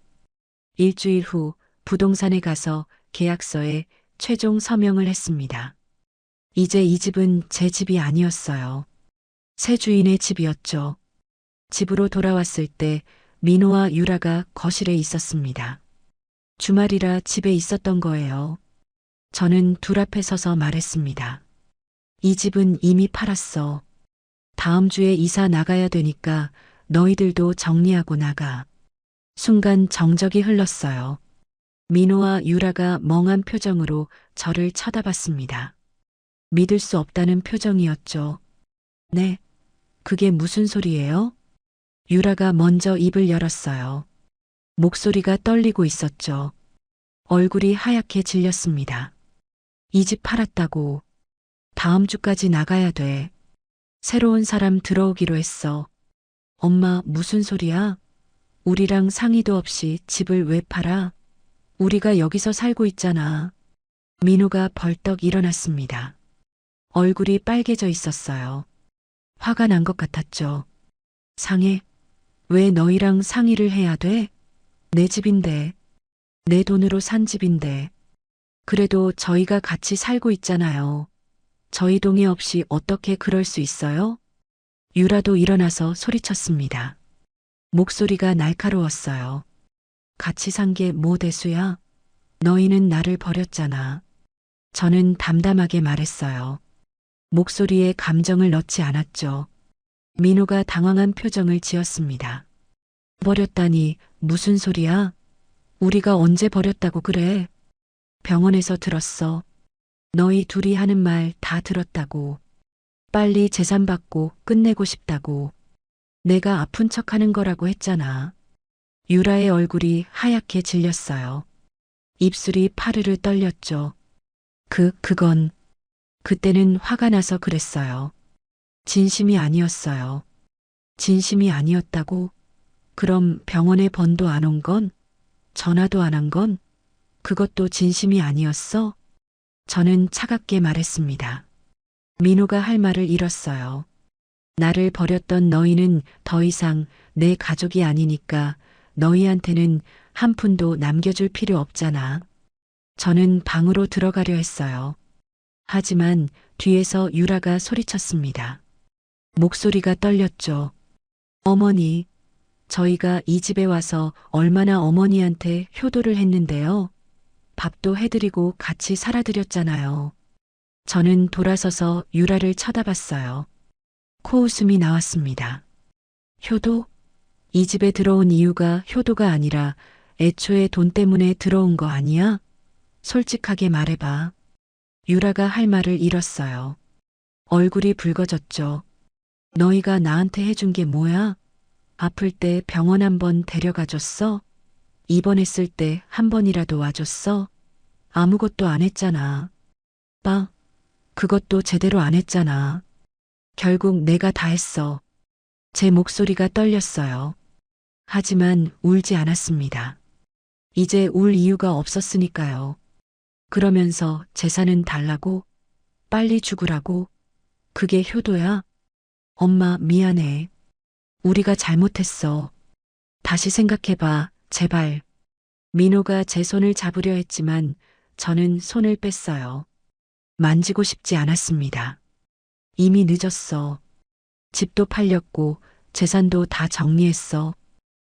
일주일 후 부동산에 가서 계약서에 최종 서명을 했습니다. 이제 이 집은 제 집이 아니었어요. 새 주인의 집이었죠. 집으로 돌아왔을 때 민호와 유라가 거실에 있었습니다. 주말이라 집에 있었던 거예요. 저는 둘 앞에 서서 말했습니다. 이 집은 이미 팔았어. 다음 주에 이사 나가야 되니까 너희들도 정리하고 나가. 순간 정적이 흘렀어요. 민호와 유라가 멍한 표정으로 저를 쳐다봤습니다. 믿을 수 없다는 표정이었죠. 네, 그게 무슨 소리예요? 유라가 먼저 입을 열었어요. 목소리가 떨리고 있었죠. 얼굴이 하얗게 질렸습니다. 이 집 팔았다고. 다음 주까지 나가야 돼. 새로운 사람 들어오기로 했어. 엄마, 무슨 소리야? 우리랑 상의도 없이 집을 왜 팔아? 우리가 여기서 살고 있잖아. 민호가 벌떡 일어났습니다. 얼굴이 빨개져 있었어요. 화가 난 것 같았죠. 상해? 왜 너희랑 상의를 해야 돼? 내 집인데. 내 돈으로 산 집인데. 그래도 저희가 같이 살고 있잖아요. 저희 동의 없이 어떻게 그럴 수 있어요? 유라도 일어나서 소리쳤습니다. 목소리가 날카로웠어요. 같이 산 게 뭐 대수야? 너희는 나를 버렸잖아. 저는 담담하게 말했어요. 목소리에 감정을 넣지 않았죠. 민호가 당황한 표정을 지었습니다. 버렸다니 무슨 소리야? 우리가 언제 버렸다고 그래? 병원에서 들었어. 너희 둘이 하는 말 다 들었다고. 빨리 재산 받고 끝내고 싶다고. 내가 아픈 척 하는 거라고 했잖아. 유라의 얼굴이 하얗게 질렸어요. 입술이 파르르 떨렸죠. 그건 그때는 화가 나서 그랬어요. 진심이 아니었어요. 진심이 아니었다고? 그럼 병원에 번도 안 온 건? 전화도 안 한 건? 그것도 진심이 아니었어? 저는 차갑게 말했습니다. 민호가 할 말을 잃었어요. 나를 버렸던 너희는 더 이상 내 가족이 아니니까 너희한테는 한 푼도 남겨줄 필요 없잖아. 저는 방으로 들어가려 했어요. 하지만 뒤에서 유라가 소리쳤습니다. 목소리가 떨렸죠. 어머니, 저희가 이 집에 와서 얼마나 어머니한테 효도를 했는데요. 밥도 해드리고 같이 살아드렸잖아요. 저는 돌아서서 유라를 쳐다봤어요. 코웃음이 나왔습니다. 효도? 이 집에 들어온 이유가 효도가 아니라 애초에 돈 때문에 들어온 거 아니야? 솔직하게 말해봐. 유라가 할 말을 잃었어요. 얼굴이 붉어졌죠. 너희가 나한테 해준 게 뭐야? 아플 때 병원 한 번 데려가줬어? 입원했을 때 한 번이라도 와줬어? 아무것도 안 했잖아. 그것도 제대로 안 했잖아. 결국 내가 다 했어. 제 목소리가 떨렸어요. 하지만 울지 않았습니다. 이제 울 이유가 없었으니까요. 그러면서 재산은 달라고? 빨리 죽으라고? 그게 효도야? 엄마, 미안해. 우리가 잘못했어. 다시 생각해봐, 제발. 민호가 제 손을 잡으려 했지만 저는 손을 뺐어요. 만지고 싶지 않았습니다. 이미 늦었어. 집도 팔렸고 재산도 다 정리했어.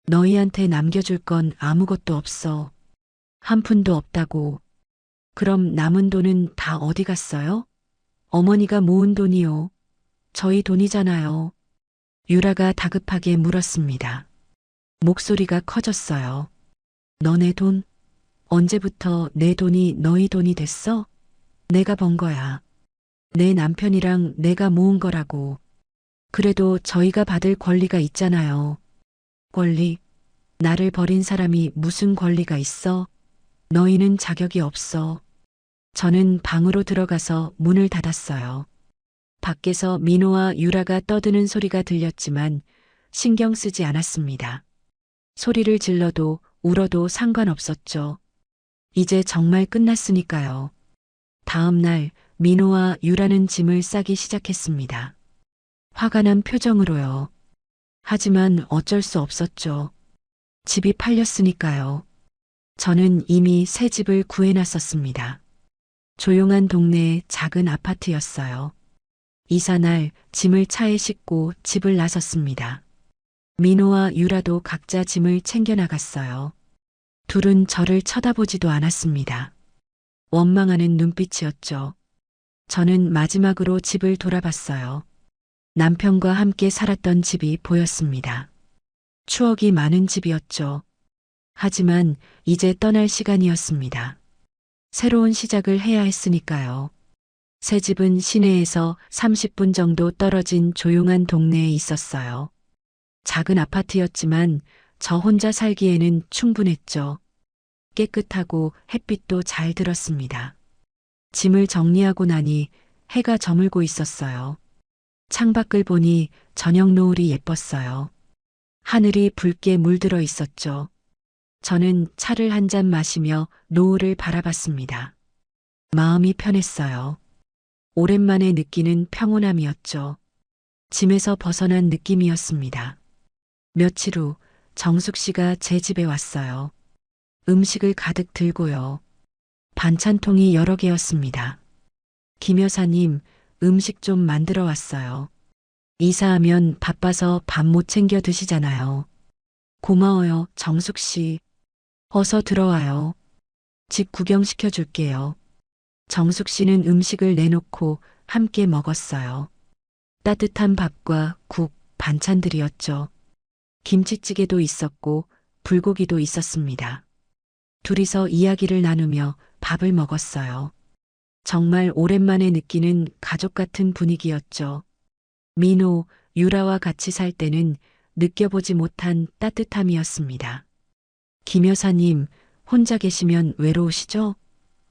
너희한테 남겨줄 건 아무것도 없어. 한 푼도 없다고. 그럼 남은 돈은 다 어디 갔어요? 어머니가 모은 돈이요. 저희 돈이잖아요. 유라가 다급하게 물었습니다. 목소리가 커졌어요. 너네 돈? 언제부터 내 돈이 너희 돈이 됐어? 내가 번 거야. 내 남편이랑 내가 모은 거라고. 그래도 저희가 받을 권리가 있잖아요. 권리? 나를 버린 사람이 무슨 권리가 있어? 너희는 자격이 없어. 저는 방으로 들어가서 문을 닫았어요. 밖에서 민호와 유라가 떠드는 소리가 들렸지만 신경 쓰지 않았습니다. 소리를 질러도 울어도 상관없었죠. 이제 정말 끝났으니까요. 다음 날 민호와 유라는 짐을 싸기 시작했습니다. 화가 난 표정으로요. 하지만 어쩔 수 없었죠. 집이 팔렸으니까요. 저는 이미 새 집을 구해놨었습니다. 조용한 동네의 작은 아파트였어요. 이사날 짐을 차에 싣고 집을 나섰습니다. 민호와 유라도 각자 짐을 챙겨나갔어요. 둘은 저를 쳐다보지도 않았습니다. 원망하는 눈빛이었죠. 저는 마지막으로 집을 돌아봤어요. 남편과 함께 살았던 집이 보였습니다. 추억이 많은 집이었죠. 하지만 이제 떠날 시간이었습니다. 새로운 시작을 해야 했으니까요. 새 집은 시내에서 30분 정도 떨어진 조용한 동네에 있었어요. 작은 아파트였지만 저 혼자 살기에는 충분했죠. 깨끗하고 햇빛도 잘 들었습니다. 짐을 정리하고 나니 해가 저물고 있었어요. 창밖을 보니 저녁 노을이 예뻤어요. 하늘이 붉게 물들어 있었죠. 저는 차를 한 잔 마시며 노을을 바라봤습니다. 마음이 편했어요. 오랜만에 느끼는 평온함이었죠. 짐에서 벗어난 느낌이었습니다. 며칠 후 정숙 씨가 제 집에 왔어요. 음식을 가득 들고요. 반찬통이 여러 개였습니다. 김 여사님, 음식 좀 만들어 왔어요. 이사하면 바빠서 밥 못 챙겨 드시잖아요. 고마워요, 정숙 씨. 어서 들어와요. 집 구경시켜 줄게요. 정숙 씨는 음식을 내놓고 함께 먹었어요. 따뜻한 밥과 국, 반찬들이었죠. 김치찌개도 있었고 불고기도 있었습니다. 둘이서 이야기를 나누며 밥을 먹었어요. 정말 오랜만에 느끼는 가족 같은 분위기였죠. 민호, 유라와 같이 살 때는 느껴보지 못한 따뜻함이었습니다. 김 여사님, 혼자 계시면 외로우시죠?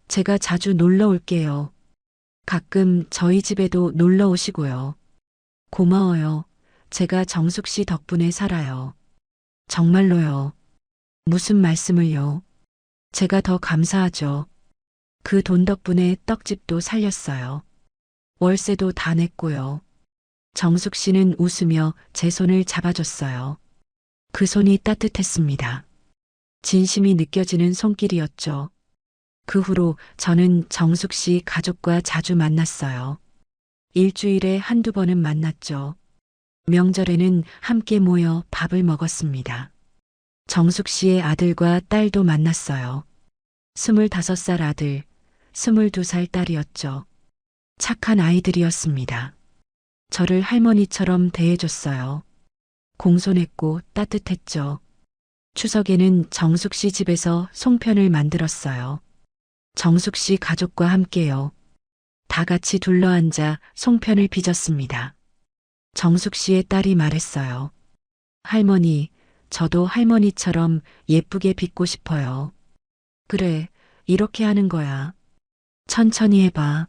제가 자주 놀러 올게요. 가끔 저희 집에도 놀러 오시고요. 고마워요. 제가 정숙 씨 덕분에 살아요. 정말로요. 무슨 말씀을요? 제가 더 감사하죠. 그 돈 덕분에 떡집도 살렸어요. 월세도 다 냈고요. 정숙 씨는 웃으며 제 손을 잡아줬어요. 그 손이 따뜻했습니다. 진심이 느껴지는 손길이었죠. 그 후로 저는 정숙 씨 가족과 자주 만났어요. 일주일에 한두 번은 만났죠. 명절에는 함께 모여 밥을 먹었습니다. 정숙 씨의 아들과 딸도 만났어요. 25살 아들, 22살 딸이었죠. 착한 아이들이었습니다. 저를 할머니처럼 대해줬어요. 공손했고 따뜻했죠. 추석에는 정숙 씨 집에서 송편을 만들었어요. 정숙 씨 가족과 함께요. 다 같이 둘러앉아 송편을 빚었습니다. 정숙 씨의 딸이 말했어요. 할머니, 저도 할머니처럼 예쁘게 빚고 싶어요. 그래, 이렇게 하는 거야. 천천히 해봐.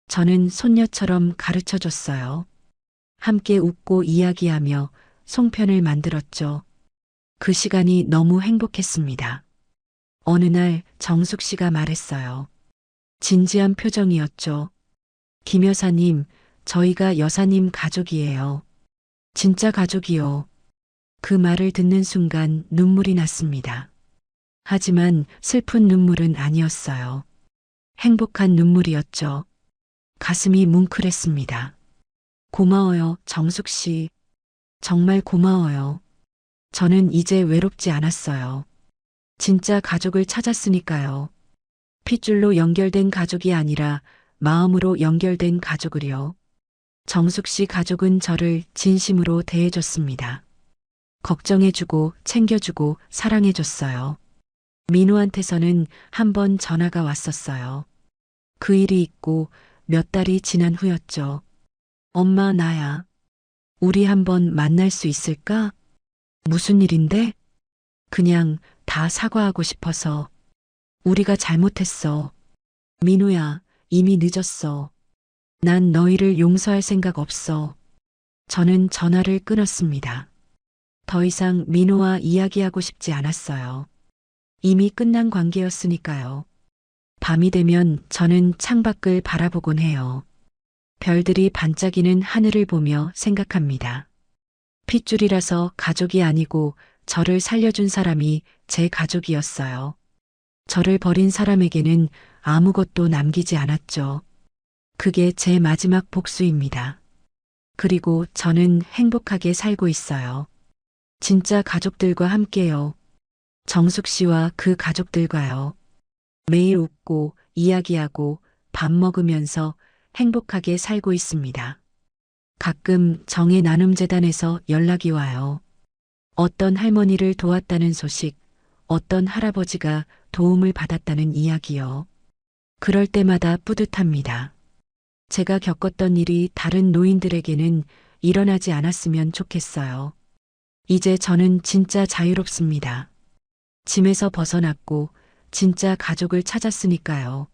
저는 손녀처럼 가르쳐 줬어요. 함께 웃고 이야기하며 송편을 만들었죠. 그 시간이 너무 행복했습니다. 어느 날 정숙 씨가 말했어요. 진지한 표정이었죠. 김 여사님, 저희가 여사님 가족이에요. 진짜 가족이요. 그 말을 듣는 순간 눈물이 났습니다. 하지만 슬픈 눈물은 아니었어요. 행복한 눈물이었죠. 가슴이 뭉클했습니다. 고마워요, 정숙 씨. 정말 고마워요. 저는 이제 외롭지 않았어요. 진짜 가족을 찾았으니까요. 핏줄로 연결된 가족이 아니라 마음으로 연결된 가족을요. 정숙 씨 가족은 저를 진심으로 대해줬습니다. 걱정해주고 챙겨주고 사랑해줬어요. 민호한테서는 한 번 전화가 왔었어요. 그 일이 있고 몇 달이 지난 후였죠. 엄마, 나야. 우리 한번 만날 수 있을까? 무슨 일인데? 그냥 다 사과하고 싶어서. 우리가 잘못했어. 민호야, 이미 늦었어. 난 너희를 용서할 생각 없어. 저는 전화를 끊었습니다. 더 이상 민호와 이야기하고 싶지 않았어요. 이미 끝난 관계였으니까요. 밤이 되면 저는 창밖을 바라보곤 해요. 별들이 반짝이는 하늘을 보며 생각합니다. 핏줄이라서 가족이 아니고 저를 살려준 사람이 제 가족이었어요. 저를 버린 사람에게는 아무것도 남기지 않았죠. 그게 제 마지막 복수입니다. 그리고 저는 행복하게 살고 있어요. 진짜 가족들과 함께요. 정숙 씨와 그 가족들과요. 매일 웃고 이야기하고 밥 먹으면서 행복하게 살고 있습니다. 가끔 정의 나눔 재단에서 연락이 와요. 어떤 할머니를 도왔다는 소식, 어떤 할아버지가 도움을 받았다는 이야기요. 그럴 때마다 뿌듯합니다. 제가 겪었던 일이 다른 노인들에게는 일어나지 않았으면 좋겠어요. 이제 저는 진짜 자유롭습니다. 짐에서 벗어났고 진짜 가족을 찾았으니까요.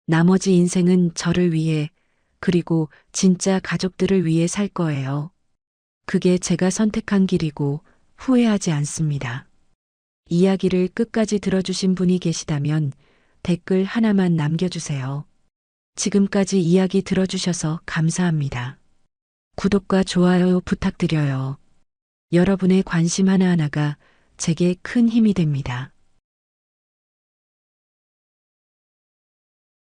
나머지 인생은 저를 위해 그리고 진짜 가족들을 위해 살 거예요. 그게 제가 선택한 길이고 후회하지 않습니다. 이야기를 끝까지 들어주신 분이 계시다면 댓글 하나만 남겨주세요. 지금까지 이야기 들어주셔서 감사합니다. 구독과 좋아요 부탁드려요. 여러분의 관심 하나하나가 제게 큰 힘이 됩니다.